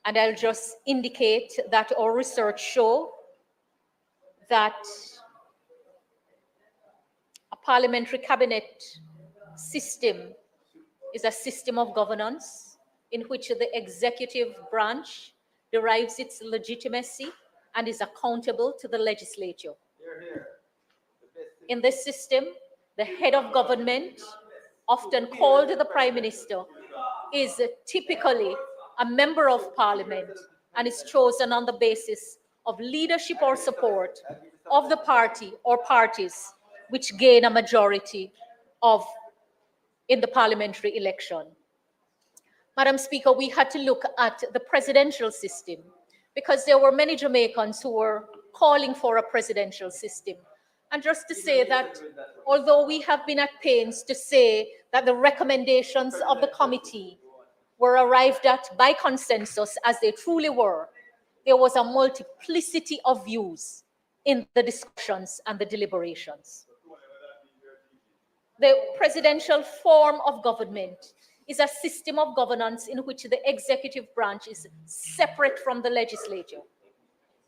And I'll just indicate that our research show that a parliamentary cabinet system is a system of governance in which the executive branch derives its legitimacy and is accountable to the legislature. In this system, the head of government, often called the Prime Minister, is typically a member of Parliament and is chosen on the basis of leadership or support of the party or parties which gain a majority in the parliamentary election. Madam Speaker, we had to look at the presidential system because there were many Jamaicans who were calling for a presidential system. And just to say that although we have been at pains to say that the recommendations of the committee were arrived at by consensus as they truly were, there was a multiplicity of views in the discussions and the deliberations. The presidential form of government is a system of governance in which the executive branch is separate from the legislature.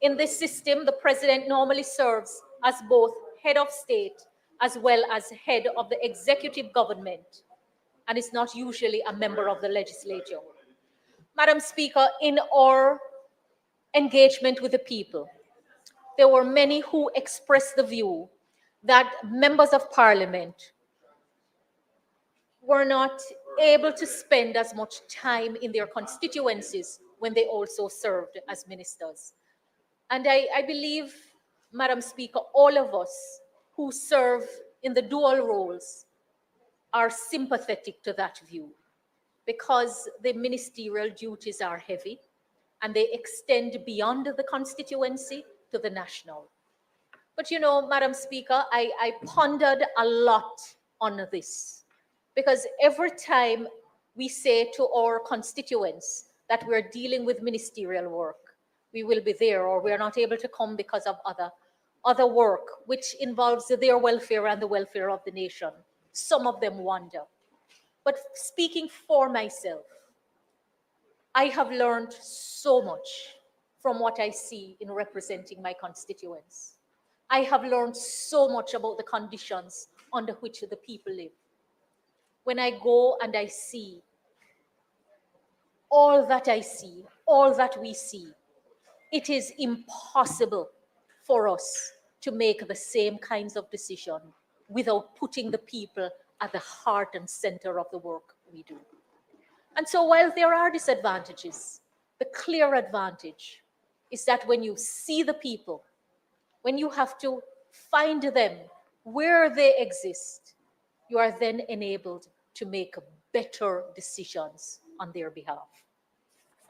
In this system, the president normally serves as both head of state as well as head of the executive government and is not usually a member of the legislature. Madam Speaker, in our engagement with the people, there were many who expressed the view that members of parliament were not able to spend as much time in their constituencies when they also served as ministers. And I believe, Madam Speaker, all of us who serve in the dual roles are sympathetic to that view because the ministerial duties are heavy and they extend beyond the constituency to the national. But you know, Madam Speaker, I pondered a lot on this because every time we say to our constituents that we're dealing with ministerial work, we will be there or we're not able to come because of other work which involves their welfare and the welfare of the nation. Some of them wonder. But speaking for myself, I have learned so much from what I see in representing my constituents. I have learned so much about the conditions under which the people live. When I go and I see all that I see, all that we see, it is impossible for us to make the same kinds of decisions without putting the people at the heart and center of the work we do. And so while there are disadvantages, the clear advantage is that when you see the people, when you have to find them where they exist, you are then enabled to make better decisions on their behalf.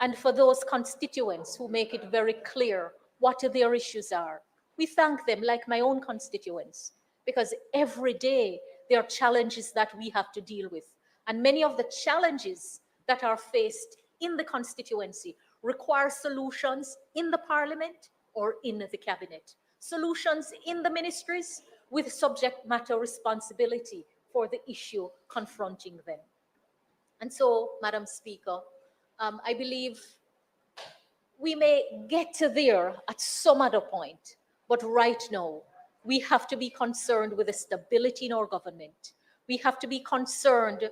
And for those constituents who make it very clear what their issues are, we thank them like my own constituents, because every day there are challenges that we have to deal with. And many of the challenges that are faced in the constituency require solutions in the parliament or in the cabinet, solutions in the ministries with subject matter responsibility for the issue confronting them. And so, Madam Speaker, I believe we may get to there at some other point, but right now, we have to be concerned with the stability in our government. We have to be concerned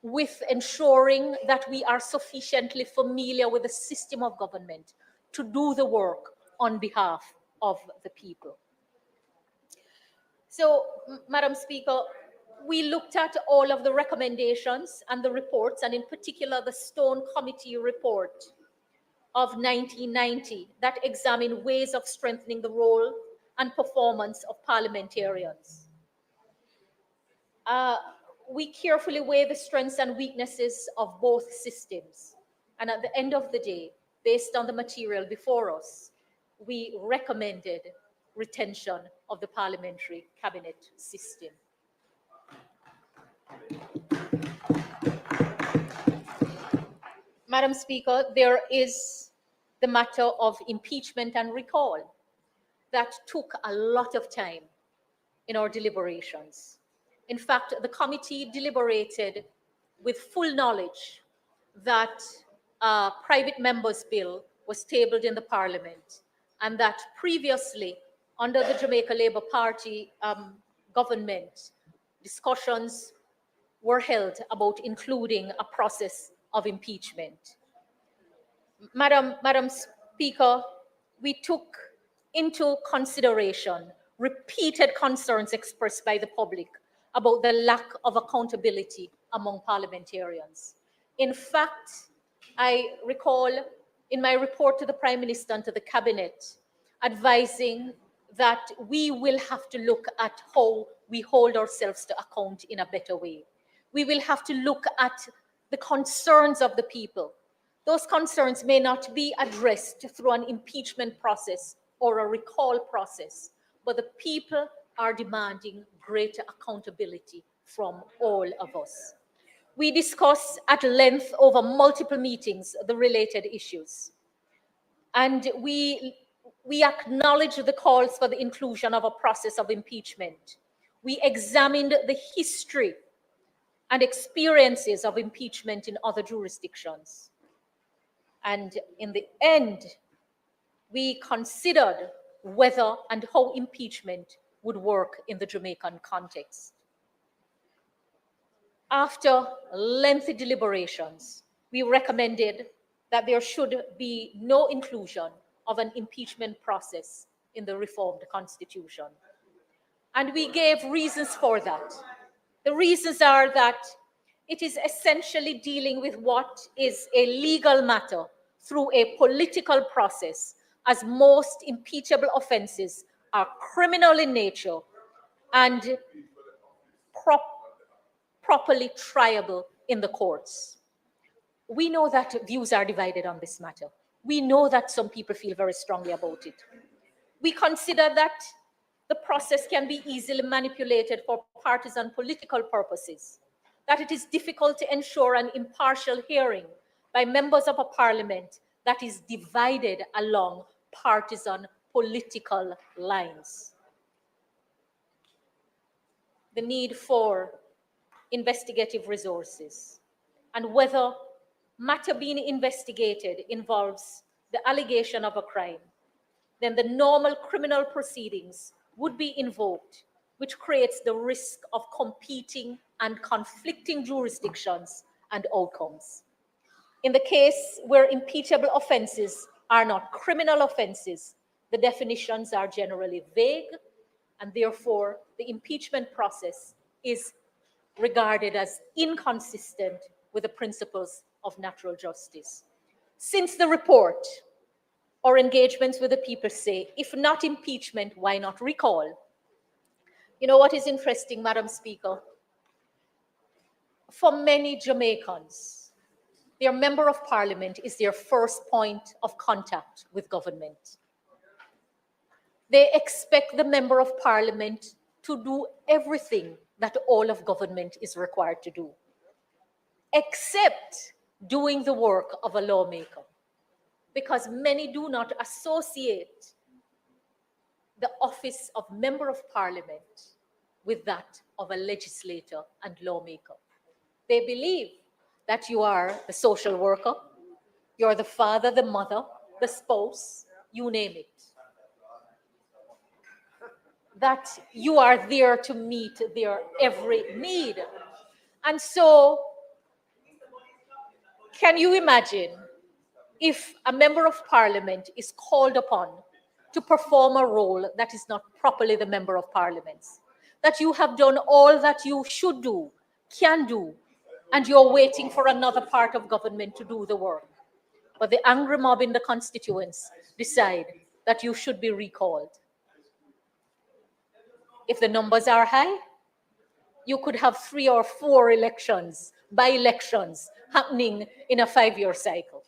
with ensuring that we are sufficiently familiar with the system of government to do the work on behalf of the people. So, Madam Speaker, we looked at all of the recommendations and the reports, and in particular the Stone Committee report of 1990 that examined ways of strengthening the role and performance of parliamentarians. We carefully weigh the strengths and weaknesses of both systems. And at the end of the day, based on the material before us, we recommended retention of the parliamentary cabinet system. Madam Speaker, there is the matter of impeachment and recall that took a lot of time in our deliberations. In fact, the committee deliberated with full knowledge that a private member's bill was tabled in the Parliament, and that previously, under the Jamaica Labour Party government, discussions were held about including a process of impeachment. Madam Speaker, we took into consideration repeated concerns expressed by the public about the lack of accountability among parliamentarians. In fact, I recall in my report to the Prime Minister and to the Cabinet advising that we will have to look at how we hold ourselves to account in a better way. We will have to look at the concerns of the people. Those concerns may not be addressed through an impeachment process or a recall process, but the people are demanding greater accountability from all of us. We discussed at length over multiple meetings the related issues. And we acknowledge the calls for the inclusion of a process of impeachment. We examined the history and experiences of impeachment in other jurisdictions. And in the end, we considered whether and how impeachment would work in the Jamaican context. After lengthy deliberations, we recommended that there should be no inclusion of an impeachment process in the reformed constitution. And we gave reasons for that. The reasons are that it is essentially dealing with what is a legal matter through a political process, as most impeachable offenses are criminal in nature and properly triable in the courts. We know that views are divided on this matter. We know that some people feel very strongly about it. We consider that the process can be easily manipulated for partisan political purposes, that it is difficult to ensure an impartial hearing by members of a parliament that is divided along partisan political lines. The need for investigative resources, and whether matter being investigated involves the allegation of a crime, then the normal criminal proceedings would be invoked, which creates the risk of competing and conflicting jurisdictions and outcomes. In the case where impeachable offenses are not criminal offenses, the definitions are generally vague, and therefore the impeachment process is regarded as inconsistent with the principles of natural justice. Since the report, our engagements with the people say, if not impeachment, why not recall? You know what is interesting, Madam Speaker? For many Jamaicans, their member of parliament is their first point of contact with government. They expect the member of parliament to do everything that all of government is required to do, except doing the work of a lawmaker, because many do not associate the office of member of parliament with that of a legislator and lawmaker. They believe that you are the social worker, you're the father, the mother, the spouse, you name it. That you are there to meet their every need. And so, can you imagine if a member of parliament is called upon to perform a role that is not properly the member of parliament's? That you have done all that you should do, can do, and you're waiting for another part of government to do the work. But the angry mob in the constituents decide that you should be recalled. If the numbers are high, you could have 3 or 4 elections, by-elections, happening in a 5-year cycle.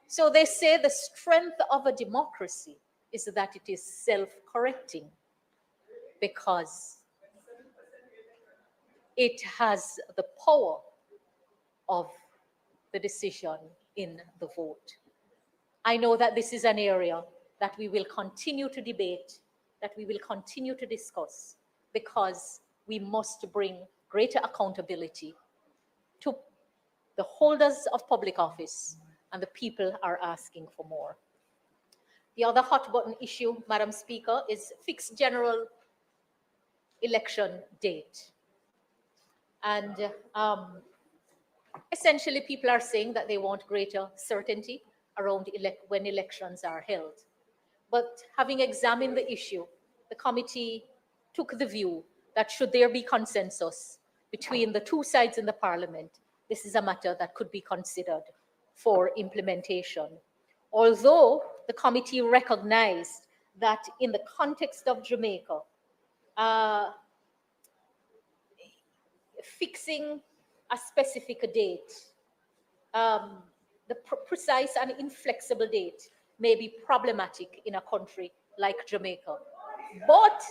So they say the strength of a democracy is that it is self-correcting, because it has the power of the decision in the vote. I know that this is an area that we will continue to debate, that we will continue to discuss, because we must bring greater accountability to the holders of public office, and the people are asking for more. The other hot button issue, Madam Speaker, is fixed general election date. And essentially, people are saying that they want greater certainty around when elections are held. But having examined the issue, the committee took the view that should there be consensus between the two sides in the parliament, this is a matter that could be considered for implementation. Although the committee recognized that in the context of Jamaica, fixing a specific date, the precise and inflexible date may be problematic in a country like Jamaica. But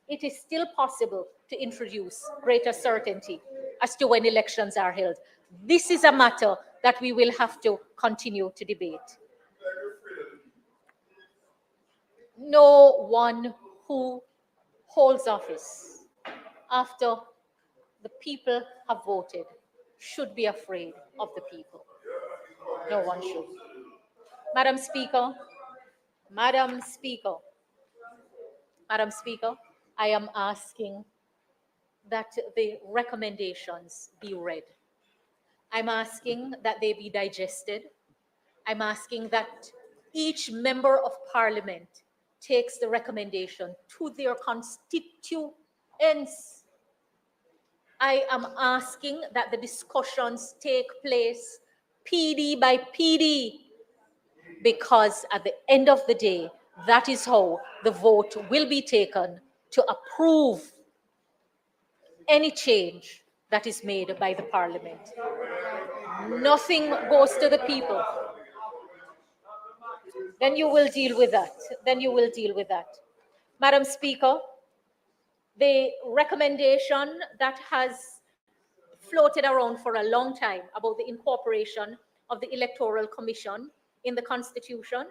it is still possible to introduce greater certainty as to when elections are held. This is a matter that we will have to continue to debate. No one who holds office after the people have voted should be afraid of the people. No one should. Madam Speaker, Madam Speaker, Madam Speaker, I am asking that the recommendations be read. I'm asking that they be digested. I'm asking that each member of parliament takes the recommendation to their constituents. I am asking that the discussions take place PD by PD, because at the end of the day, that is how the vote will be taken to approve any change that is made by the parliament. Nothing goes to the people. Then you will deal with that. Then you will deal with that. Madam Speaker, the recommendation that has floated around for a long time about the incorporation of the Electoral Commission in the Constitution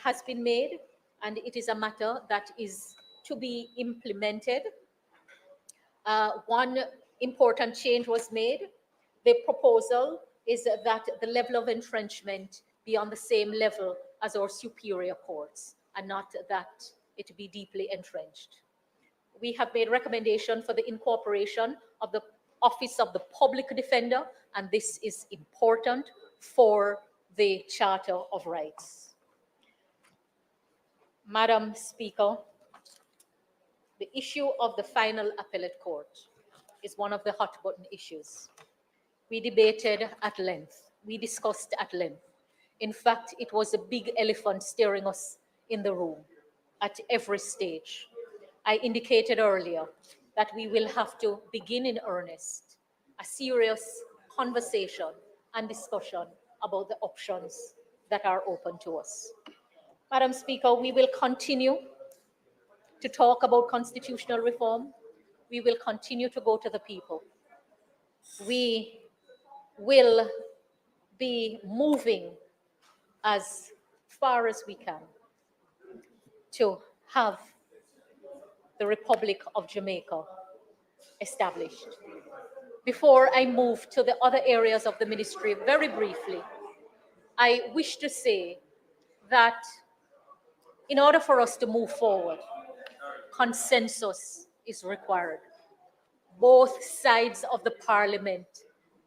has been made, and it is a matter that is to be implemented. One important change was made. The proposal is that the level of entrenchment be on the same level as our superior courts, and not that it be deeply entrenched. We have made recommendation for the incorporation of the Office of the Public Defender, and this is important for the Charter of Rights. Madam Speaker, the issue of the final appellate court is one of the hot button issues. We debated at length. We discussed at length. In fact, it was a big elephant staring us in the room at every stage. I indicated earlier that we will have to begin in earnest a serious conversation and discussion about the options that are open to us. Madam Speaker, we will continue to talk about constitutional reform. We will continue to go to the people. We will be moving as far as we can to have the Republic of Jamaica established. Before I move to the other areas of the ministry, very briefly, I wish to say that in order for us to move forward, consensus is required. Both sides of the parliament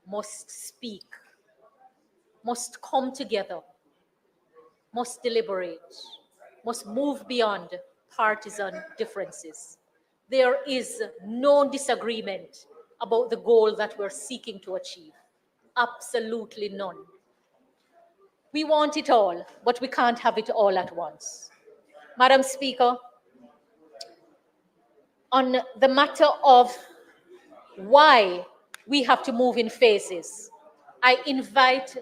must speak, must come together, must deliberate, must move beyond partisan differences. There is no disagreement about the goal that we're seeking to achieve. Absolutely none. We want it all, but we can't have it all at once. Madam Speaker, on the matter of why we have to move in phases, I invite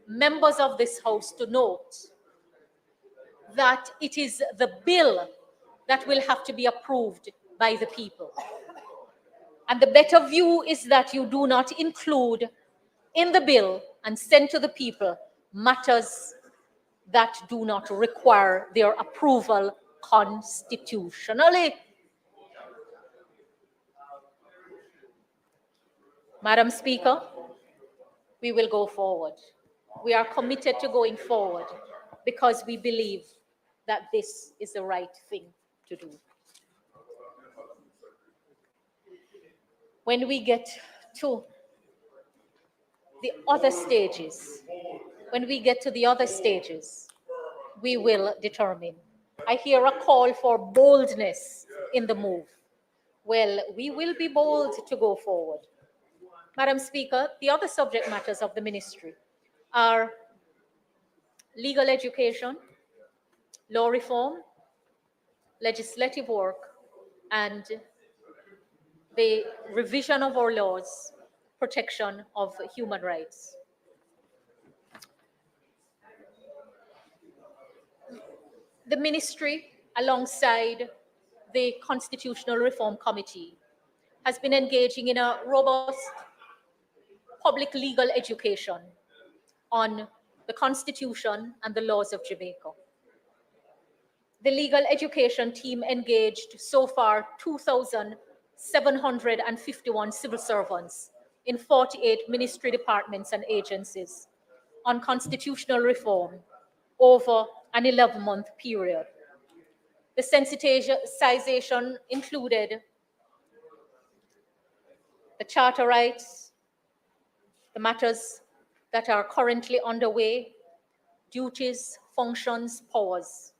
members of this House to note that it is the bill that will have to be approved by the people. And the better view is that you do not include in the bill and send to the people matters that do not require their approval constitutionally. Madam Speaker, we will go forward. We are committed to going forward because we believe that this is the right thing to do. When we get to the other stages, we will determine. I hear a call for boldness in the move. Well, we will be bold to go forward. Madam Speaker, the other subject matters of the ministry are legal education, law reform, legislative work, and the revision of our laws, protection of human rights. The ministry, alongside the Constitutional Reform Committee, has been engaging in a robust public legal education on the Constitution and the laws of Jamaica. The legal education team engaged so far 2,751 civil servants in 48 ministry departments and agencies on constitutional reform over an 11-month period. The sensitization included the charter rights, the matters that are currently underway, duties, functions, powers.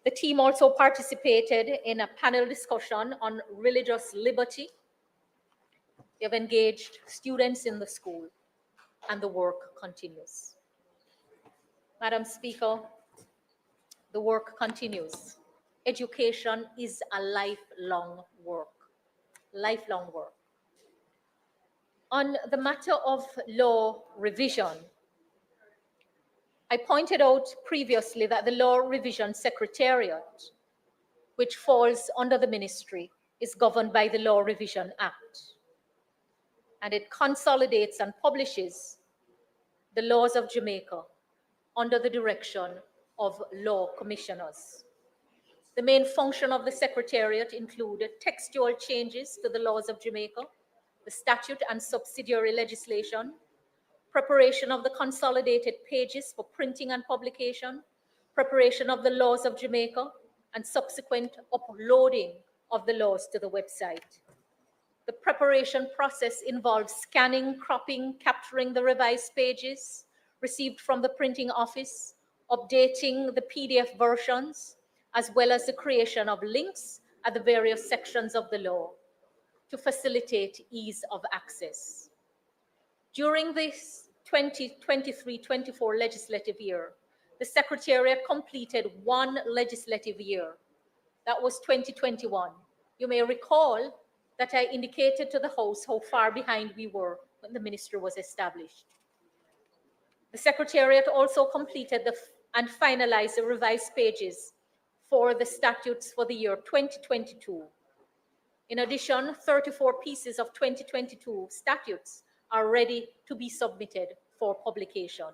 The team also participated in a panel discussion on religious liberty. They have engaged students in the school, and the work continues. Madam Speaker, the work continues. Education is a lifelong work. Lifelong work. On the matter of law revision, I pointed out previously that the Law Revision Secretariat, which falls under the ministry, is governed by the Law Revision Act. And it consolidates and publishes the laws of Jamaica under the direction of law commissioners. The main function of the Secretariat include textual changes to the laws of Jamaica, the statute and subsidiary legislation, preparation of the consolidated pages for printing and publication, preparation of the laws of Jamaica, and subsequent uploading of the laws to the website. The preparation process involves scanning, cropping, capturing the revised pages received from the printing office, updating the PDF versions, as well as the creation of links at the various sections of the law to facilitate ease of access. During this 2023-24 legislative year, the Secretariat completed one legislative year. That was 2021. You may recall that I indicated to the House how far behind we were when the ministry was established. The Secretariat also completed and finalized the revised pages for the statutes for the year 2022. In addition, 34 pieces of 2022 statutes are ready to be submitted for publication.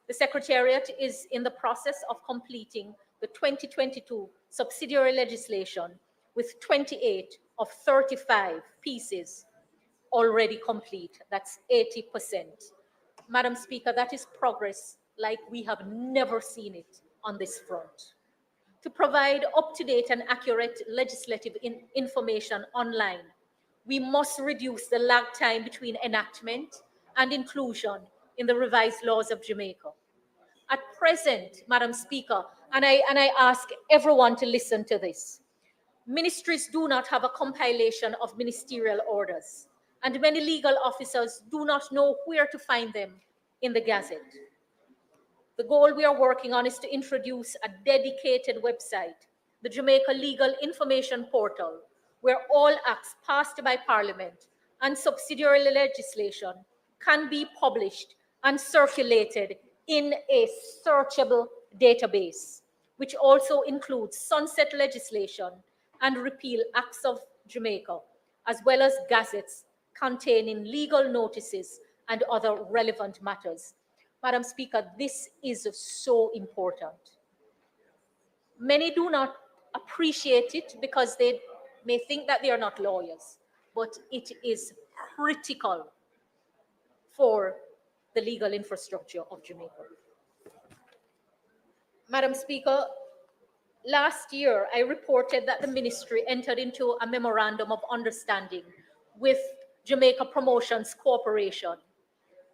The Secretariat is in the process of completing the 2022 subsidiary legislation, with 28 of 35 pieces already complete. That's 80%. Madam Speaker, that is progress like we have never seen it on this front. To provide up-to-date and accurate legislative information online, we must reduce the lag time between enactment and inclusion in the revised laws of Jamaica. At present, Madam Speaker, and I ask everyone to listen to this, ministries do not have a compilation of ministerial orders, and many legal officers do not know where to find them in the Gazette. The goal we are working on is to introduce a dedicated website, the Jamaica Legal Information Portal, where all acts passed by Parliament and subsidiary legislation can be published and circulated in a searchable database, which also includes sunset legislation and repeal acts of Jamaica, as well as gazettes containing legal notices and other relevant matters. Madam Speaker, this is so important. Many do not appreciate it because they may think that they are not lawyers, but it is critical for the legal infrastructure of Jamaica. Madam Speaker, last year I reported that the ministry entered into a memorandum of understanding with Jamaica Promotions Corporation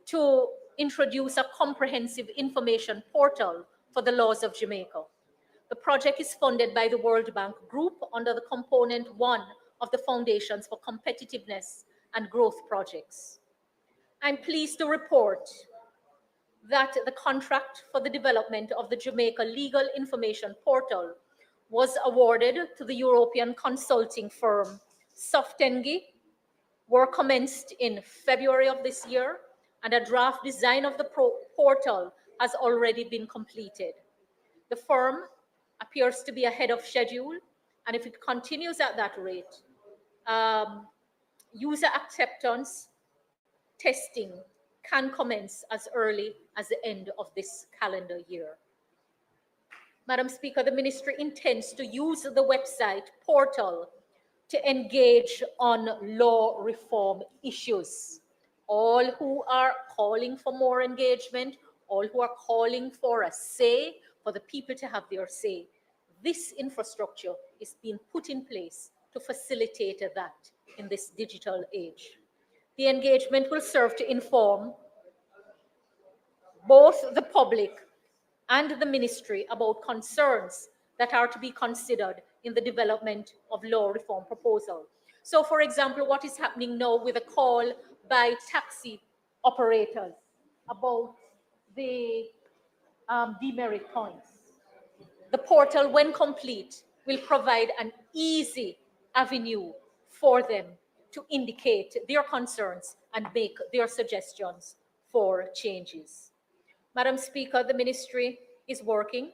to introduce a comprehensive information portal for the laws of Jamaica. The project is funded by the World Bank Group under the component 1 of the Foundations for Competitiveness and Growth Projects. I'm pleased to report that the contract for the development of the Jamaica Legal Information Portal was awarded to the European consulting firm Softengi. Work commenced in February of this year, and a draft design of the portal has already been completed. The firm appears to be ahead of schedule, and if it continues at that rate, user acceptance testing can commence as early as the end of this calendar year. Madam Speaker, the ministry intends to use the website portal to engage on law reform issues. All who are calling for more engagement, all who are calling for a say, for the people to have their say, this infrastructure is being put in place to facilitate that in this digital age. The engagement will serve to inform both the public and the ministry about concerns that are to be considered in the development of law reform proposal. So, for example, what is happening now with a call by taxi operators about the demerit points. The portal, when complete, will provide an easy avenue for them to indicate their concerns and make their suggestions for changes. Madam Speaker, the ministry is working.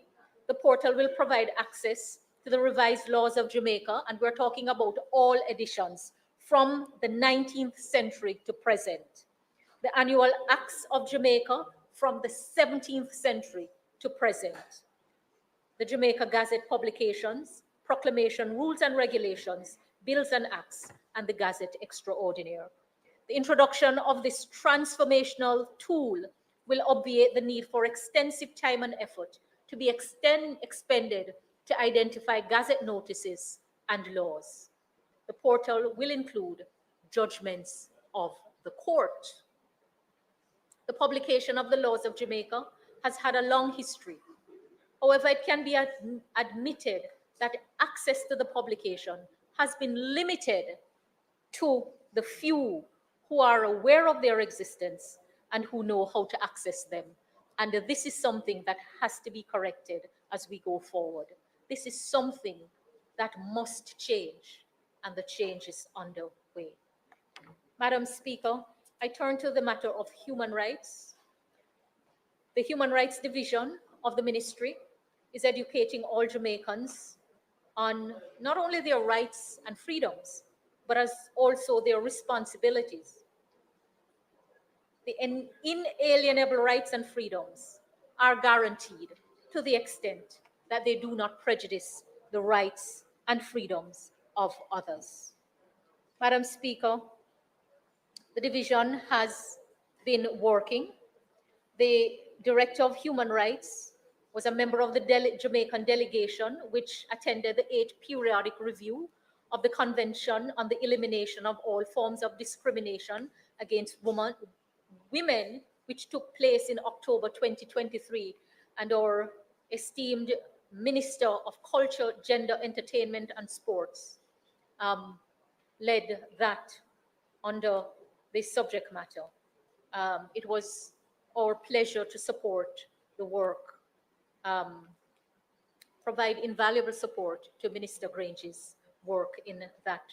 The portal will provide access to the revised laws of Jamaica, and we're talking about all editions from the 19th century to present. The annual acts of Jamaica from the 17th century to present. The Jamaica Gazette publications, proclamation, rules and regulations, bills and acts, and the Gazette Extraordinaire. The introduction of this transformational tool will obviate the need for extensive time and effort to be expended to identify Gazette notices and laws. The portal will include judgments of the court. The publication of the laws of Jamaica has had a long history. However, it can be admitted that access to the publication has been limited to the few who are aware of their existence and who know how to access them. And this is something that has to be corrected as we go forward. This is something that must change, and the change is underway. Madam Speaker, I turn to the matter of human rights. The Human Rights Division of the ministry is educating all Jamaicans on not only their rights and freedoms, but as also their responsibilities. The inalienable rights and freedoms are guaranteed to the extent that they do not prejudice the rights and freedoms of others. Madam Speaker, the division has been working. The Director of Human Rights was a member of the Jamaican delegation, which attended the 8th periodic review of the Convention on the Elimination of All Forms of Discrimination against Women, which took place in October 2023, and our esteemed Minister of Culture, Gender, Entertainment and Sports led that under this subject matter. It was our pleasure to support the work, provide invaluable support to Minister Grange's work in that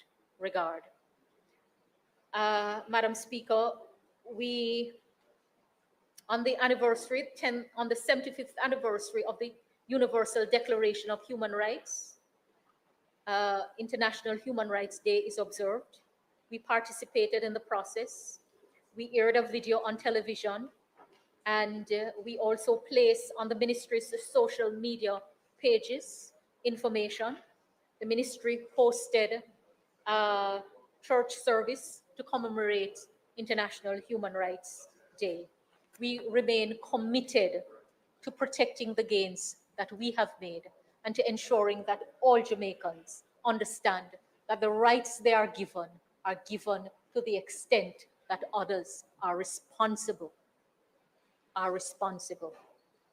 regard. Madam Speaker, on the 75th anniversary of the Universal Declaration of Human Rights, International Human Rights Day is observed. We participated in the process. We aired a video on television, and we also place on the ministry's social media pages information. The ministry hosted a church service to commemorate International Human Rights Day. We remain committed to protecting the gains that we have made and to ensuring that all Jamaicans understand that the rights they are given to the extent that others are responsible.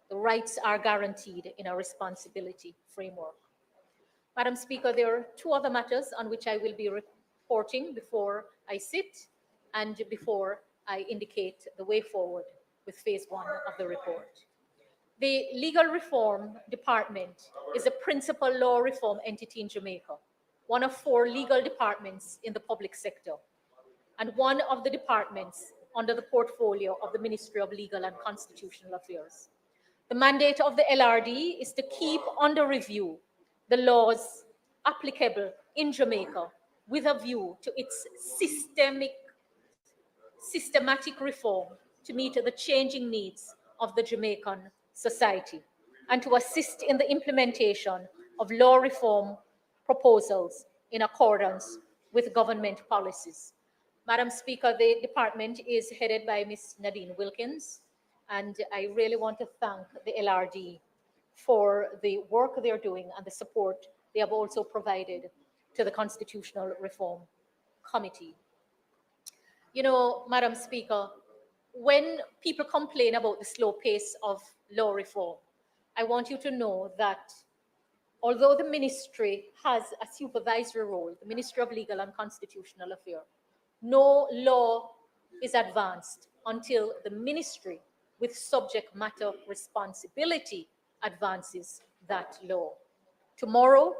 The rights are guaranteed in a responsibility framework. Madam Speaker, there are two other matters on which I will be reporting before I sit and before I indicate the way forward with phase one of the report. The Legal Reform Department is a principal law reform entity in Jamaica, one of 4 legal departments in the public sector, and one of the departments under the portfolio of the Ministry of Legal and Constitutional Affairs. The mandate of the LRD is to keep under review the laws applicable in Jamaica with a view to its systematic reform to meet the changing needs of the Jamaican society and to assist in the implementation of law reform proposals in accordance with government policies. Madam Speaker, the department is headed by Ms. Nadine Wilkins, and I really want to thank the LRD for the work they're doing and the support they have also provided to the Constitutional Reform Committee. You know, Madam Speaker, when people complain about the slow pace of law reform, I want you to know that although the ministry has a supervisory role, the Ministry of Legal and Constitutional Affairs, no law is advanced until the ministry with subject matter responsibility advances that law. Tomorrow,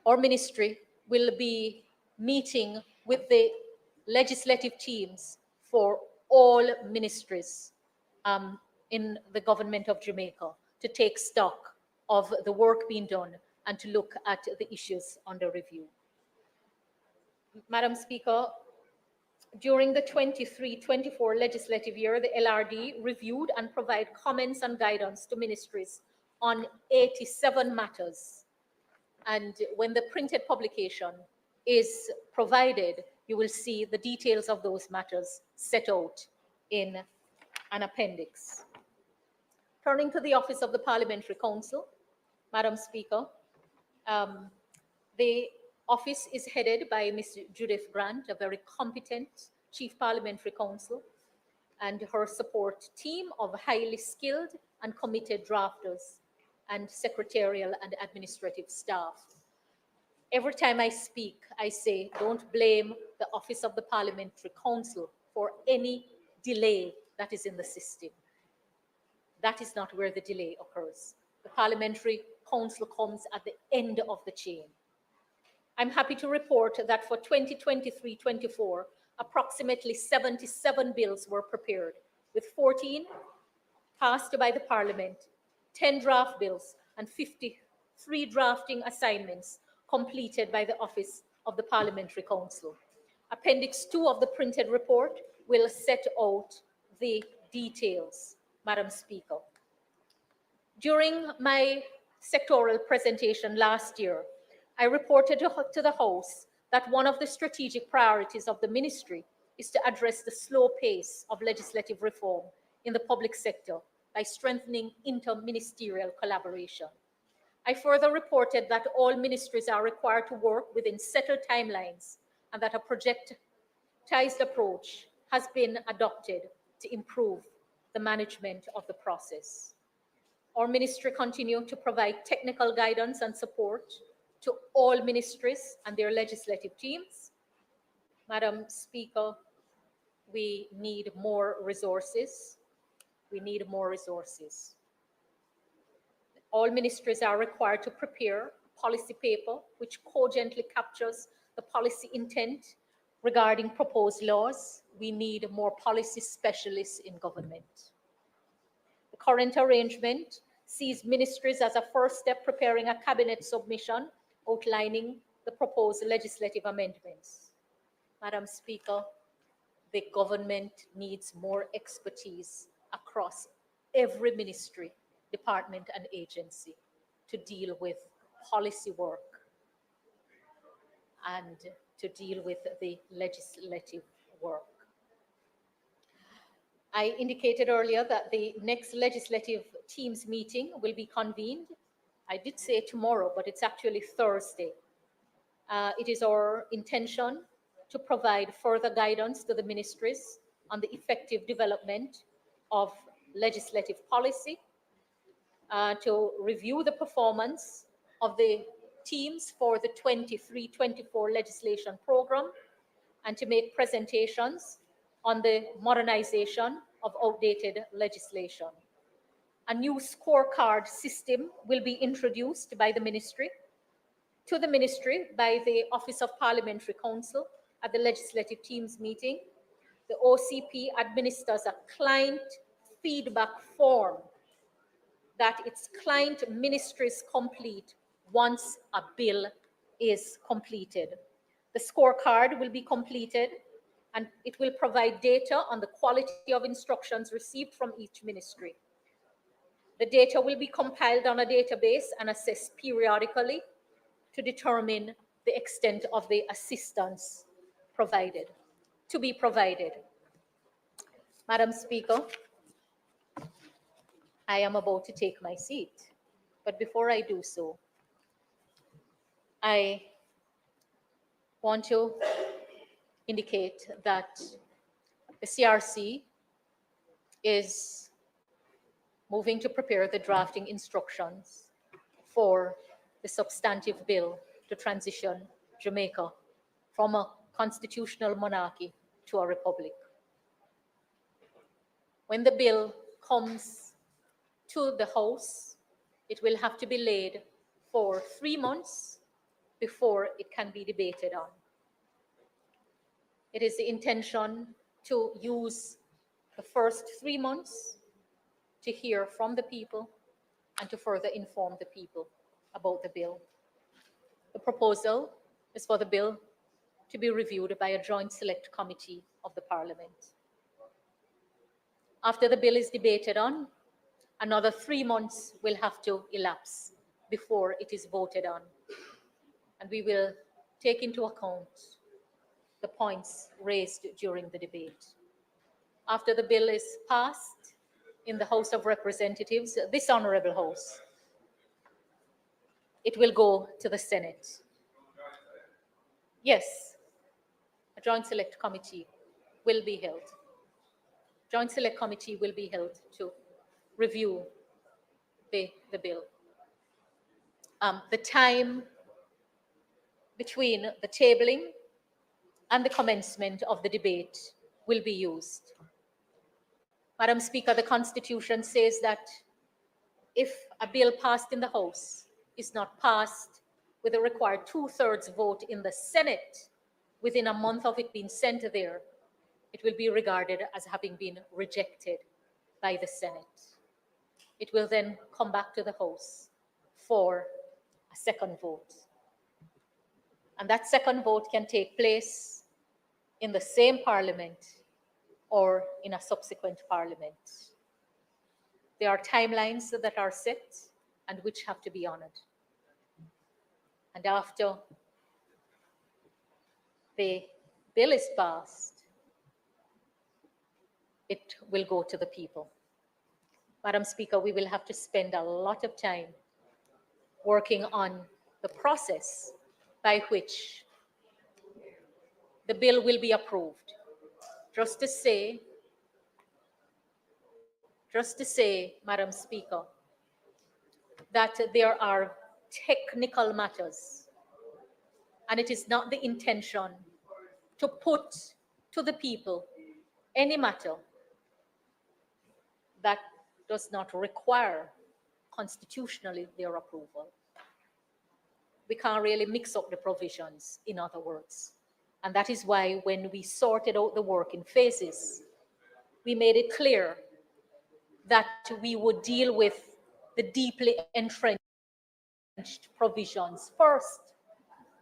our ministry will be meeting with the legislative teams for all ministries in the government of Jamaica to take stock of the work being done and to look at the issues under review. Madam Speaker, during the 23-24 legislative year, the LRD reviewed and provided comments and guidance to ministries on 87 matters. And when the printed publication is provided, you will see the details of those matters set out in an appendix. Turning to the Office of the Parliamentary Counsel, Madam Speaker, the office is headed by Ms. Judith Grant, a very competent Chief Parliamentary Counsel, and her support team of highly skilled and committed drafters and secretarial and administrative staff. Every time I speak, I say, don't blame the Office of the Parliamentary Counsel for any delay that is in the system. That is not where the delay occurs. The Parliamentary Counsel comes at the end of the chain. I'm happy to report that for 2023-24, approximately 77 bills were prepared, with 14 passed by the Parliament, 10 draft bills, and 53 drafting assignments completed by the Office of the Parliamentary Counsel. Appendix 2 of the printed report will set out the details, Madam Speaker. During my sectoral presentation last year, I reported to the House that one of the strategic priorities of the ministry is to address the slow pace of legislative reform in the public sector by strengthening interministerial collaboration. I further reported that all ministries are required to work within settled timelines and that a projectized approach has been adopted to improve the management of the process. Our ministry continue to provide technical guidance and support to all ministries and their legislative teams. Madam Speaker, we need more resources. We need more resources. All ministries are required to prepare a policy paper which cogently captures the policy intent regarding proposed laws. We need more policy specialists in government. The current arrangement sees ministries as a first step preparing a cabinet submission outlining the proposed legislative amendments. Madam Speaker, the government needs more expertise across every ministry, department, and agency to deal with policy work and to deal with the legislative work. I indicated earlier that the next legislative teams meeting will be convened. I did say tomorrow, but it's actually Thursday. It is our intention to provide further guidance to the ministries on the effective development of legislative policy, to review the performance of the teams for the 23-24 legislation program, and to make presentations on the modernization of outdated legislation. A new scorecard system will be introduced by the ministry, to the ministry by the Office of Parliamentary Counsel at the legislative teams meeting. The OCP administers a client feedback form that its client ministries complete once a bill is completed. The scorecard will be completed and it will provide data on the quality of instructions received from each ministry. The data will be compiled on a database and assessed periodically to determine the extent of the assistance to be provided. Madam Speaker, I am about to take my seat, but before I do so, I want to indicate that the CRC is moving to prepare the drafting instructions for the substantive bill to transition Jamaica from a constitutional monarchy to a republic. When the bill comes to the House, it will have to be laid for 3 months before it can be debated on. It is the intention to use the first 3 months to hear from the people and to further inform the people about the bill. The proposal is for the bill to be reviewed by a joint select committee of the Parliament. After the bill is debated on, another 3 months will have to elapse before it is voted on. And we will take into account the points raised during the debate. After the bill is passed in the House of Representatives, this honorable House, it will go to the Senate. Yes, a joint select committee will be held. Joint select committee will be held to review the bill. The time between the tabling and the commencement of the debate will be used. Madam Speaker, the Constitution says that if a bill passed in the House is not passed with a required 2/3 vote in the Senate within a month of it being sent there, it will be regarded as having been rejected by the Senate. It will then come back to the House for a second vote. And that second vote can take place in the same Parliament or in a subsequent Parliament. There are timelines that are set and which have to be honored. And after the bill is passed, it will go to the people. Madam Speaker, we will have to spend a lot of time working on the process by which the bill will be approved. Just to say, Madam Speaker, that there are technical matters, and it is not the intention to put to the people any matter that does not require constitutionally their approval. We can't really mix up the provisions, in other words. And that is why when we sorted out the work in phases, we made it clear that we would deal with the deeply entrenched provisions first,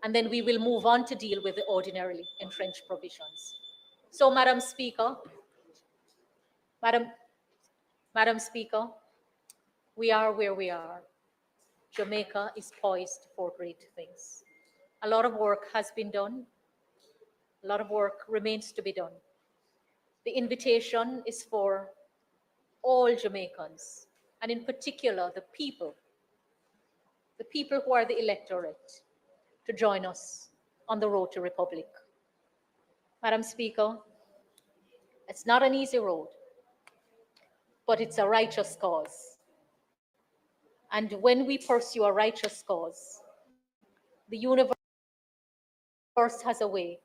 and then we will move on to deal with the ordinarily entrenched provisions. So, Madam Speaker, Madam Speaker, we are where we are. Jamaica is poised for great things. A lot of work has been done. A lot of work remains to be done. The invitation is for all Jamaicans, and in particular, the people who are the electorate, to join us on the road to republic. Madam Speaker, it's not an easy road, but it's a righteous cause. And when we pursue a righteous cause, the universe has a way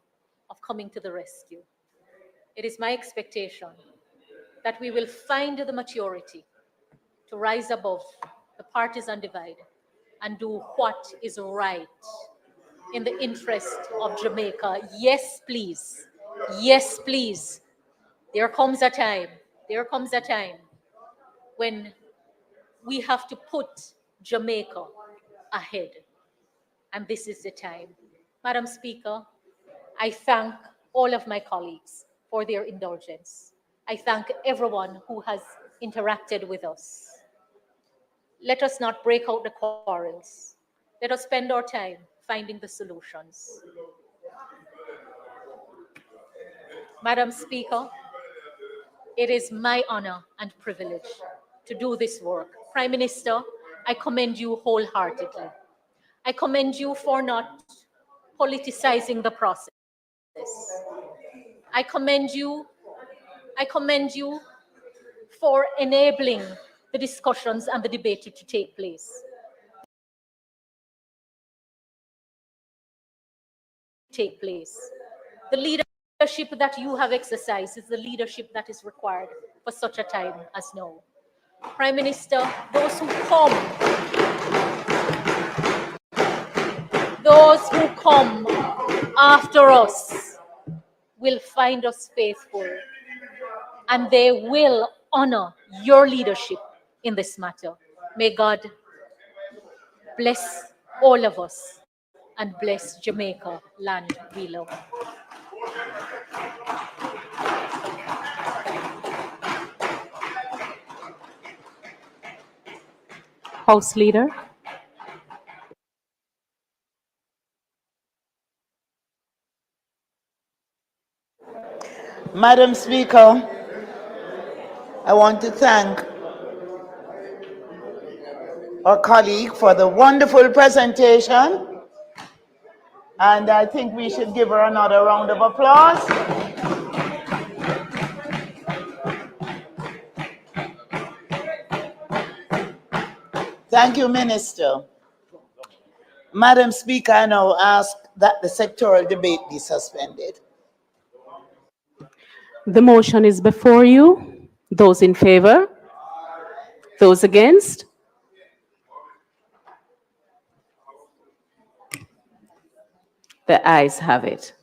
of coming to the rescue. It is my expectation that we will find the maturity to rise above the partisan divide and do what is right in the interest of Jamaica. Yes, please. Yes, please. There comes a time when we have to put Jamaica ahead. And this is the time. Madam Speaker, I thank all of my colleagues for their indulgence. I thank everyone who has interacted with us. Let us not break out the quarrels. Let us spend our time finding the solutions. Madam Speaker, it is my honor and privilege to do this work. Prime Minister, I commend you wholeheartedly. I commend you for not politicizing the process. I commend you for enabling the discussions and the debate to take place. The leadership that you have exercised is the leadership that is required for such a time as now. Prime Minister, those who come after us will find us faithful, and they will honor your leadership in this matter. May God bless all of us and bless Jamaica, land we love. House Leader. Madam Speaker, I want to thank our colleague for the wonderful presentation, and I think we should give her another round of applause. Thank you, Minister. Madam Speaker, I now ask that the sectoral debate be suspended. The motion is before you. Those in favor? Those against? The ayes have it.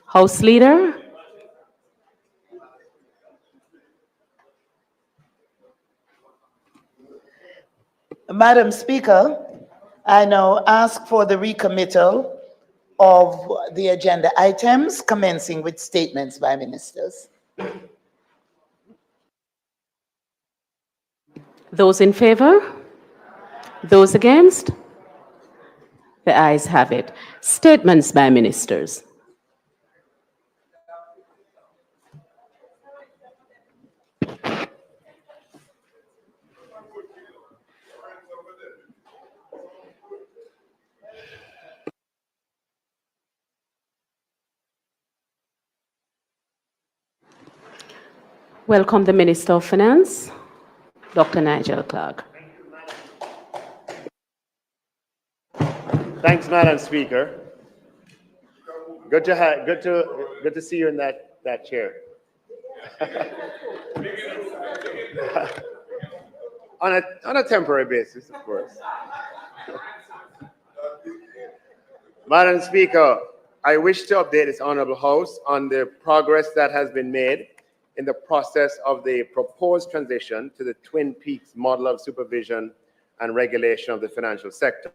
House Leader? Madam Speaker, I now ask for the recommittal of the agenda items, commencing with statements by ministers. Those in favor? Those against? The ayes have it. Statements by ministers. Welcome the Minister of Finance, Dr. Nigel Clark. Thanks, Madam Speaker. Good to see you in that chair. on a temporary basis, of course. Madam Speaker, I wish to update this Honourable House on the progress that has been made in the process of the proposed transition to the Twin Peaks model of supervision and regulation of the financial sector.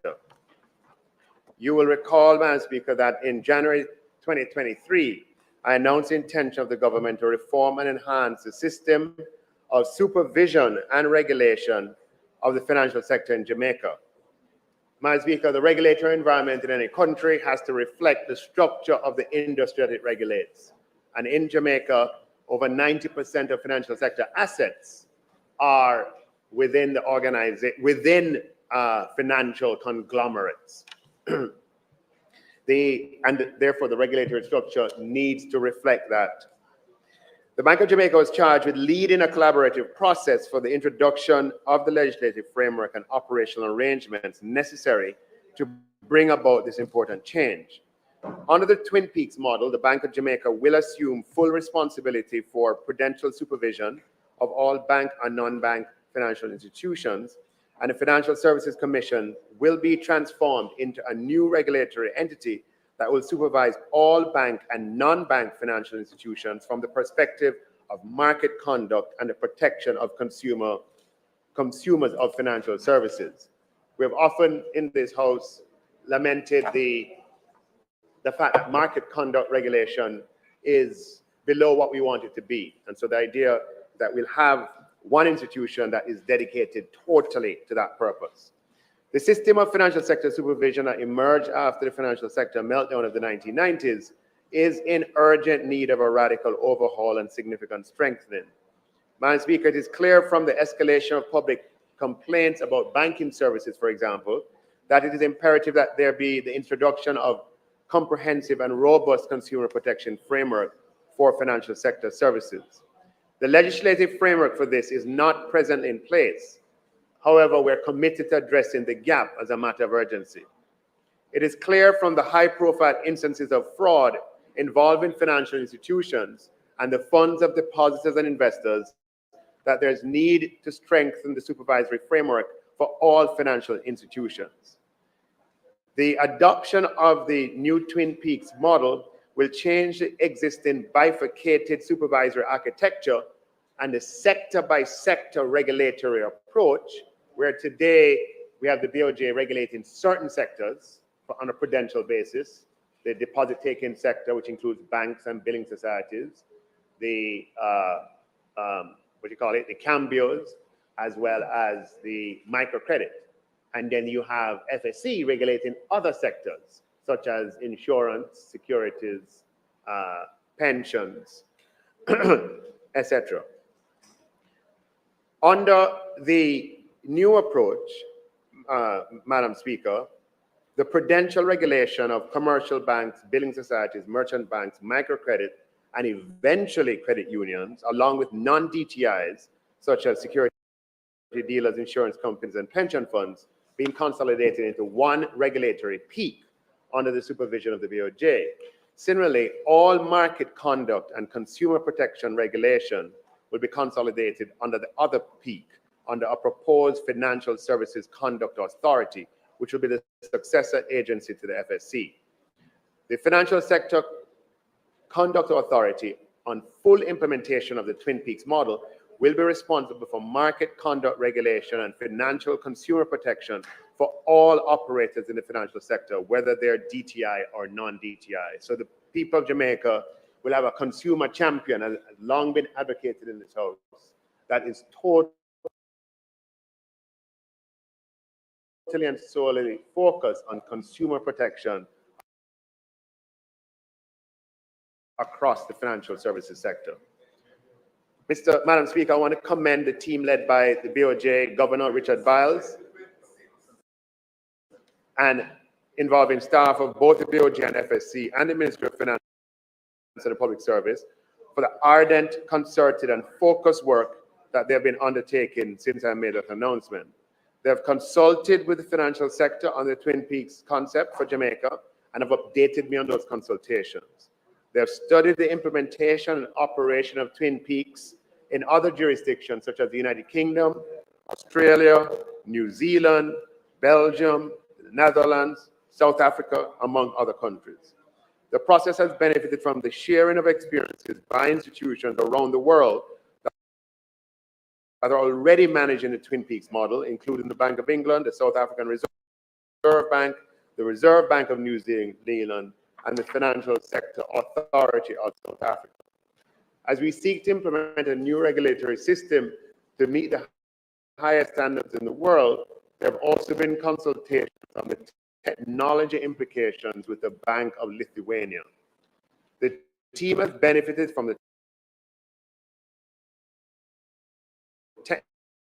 You will recall, Madam Speaker, that in January 2023, I announced the intention of the government to reform and enhance the system of supervision and regulation of the financial sector in Jamaica. Madam Speaker, the regulatory environment in any country has to reflect the structure of the industry that it regulates. And in Jamaica, over 90% of financial sector assets are within financial conglomerates. And therefore, the regulatory structure needs to reflect that. The Bank of Jamaica was charged with leading a collaborative process for the introduction of the legislative framework and operational arrangements necessary to bring about this important change. Under the Twin Peaks model, the Bank of Jamaica will assume full responsibility for prudential supervision of all bank and non-bank financial institutions, and the Financial Services Commission will be transformed into a new regulatory entity that will supervise all bank and non-bank financial institutions from the perspective of market conduct and the protection of consumers of financial services. We have often in this House lamented the fact that market conduct regulation is below what we want it to be. And so the idea that we'll have one institution that is dedicated totally to that purpose. The system of financial sector supervision that emerged after the financial sector meltdown of the 1990s is in urgent need of a radical overhaul and significant strengthening. Madam Speaker, it is clear from the escalation of public complaints about banking services, for example, that it is imperative that there be the introduction of comprehensive and robust consumer protection framework for financial sector services. The legislative framework for this is not presently in place. However, we're committed to addressing the gap as a matter of urgency. It is clear from the high-profile instances of fraud involving financial institutions and the funds of depositors and investors that there's need to strengthen the supervisory framework for all financial institutions. The adoption of the new Twin Peaks model will change the existing bifurcated supervisory architecture and the sector-by-sector regulatory approach, where today we have the BOJ regulating certain sectors on a prudential basis, the deposit-taking sector, which includes banks and billing societies, the the cambios, as well as the microcredit. And then you have FSC regulating other sectors, such as insurance, securities, pensions, etc. Under the new approach, Madam Speaker, the prudential regulation of commercial banks, billing societies, merchant banks, microcredit, and eventually credit unions, along with non-DTIs, such as security dealers, insurance companies, and pension funds, being consolidated into one regulatory peak under the supervision of the BOJ. Similarly, all market conduct and consumer protection regulation will be consolidated under the other peak, under a proposed Financial Services Conduct Authority, which will be the successor agency to the FSC. The Financial Sector Conduct Authority, on full implementation of the Twin Peaks model, will be responsible for market conduct regulation and financial consumer protection for all operators in the financial sector, whether they're DTI or non-DTI. So the people of Jamaica will have a consumer champion, as has long been advocated in this House, that is totally and solely focus on consumer protection across the financial services sector. Madam Speaker, I want to commend the team led by the BOJ Governor Richard Biles and involving staff of both the BOJ and FSC and the Ministry of Finance and the Public Service for the ardent, concerted, and focused work that they have been undertaking since I made that announcement. They have consulted with the financial sector on the Twin Peaks concept for Jamaica and have updated me on those consultations. They have studied the implementation and operation of Twin Peaks in other jurisdictions such as the United Kingdom, Australia, New Zealand, Belgium, the Netherlands, South Africa, among other countries. The process has benefited from the sharing of experiences by institutions around the world that are already managing the Twin Peaks model, including the Bank of England, the South African Reserve Bank, the Reserve Bank of New Zealand, and the Financial Sector Authority of South Africa. As we seek to implement a new regulatory system to meet the highest standards in the world, there have also been consultations on the technology implications with the Bank of Lithuania. The team has benefited from the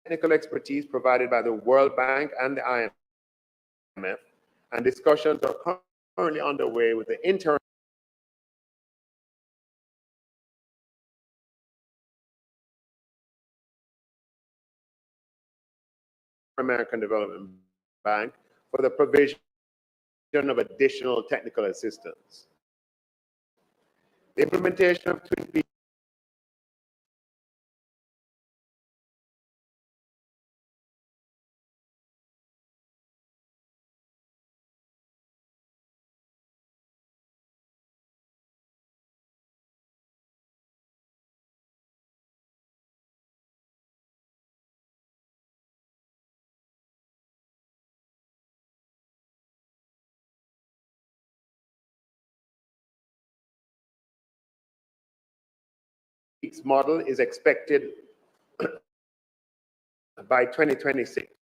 technical expertise provided by the World Bank and the IMF, and discussions are currently underway with the internal American Development Bank for the provision of additional technical assistance. The implementation of Twin Peaks model is expected by 2026.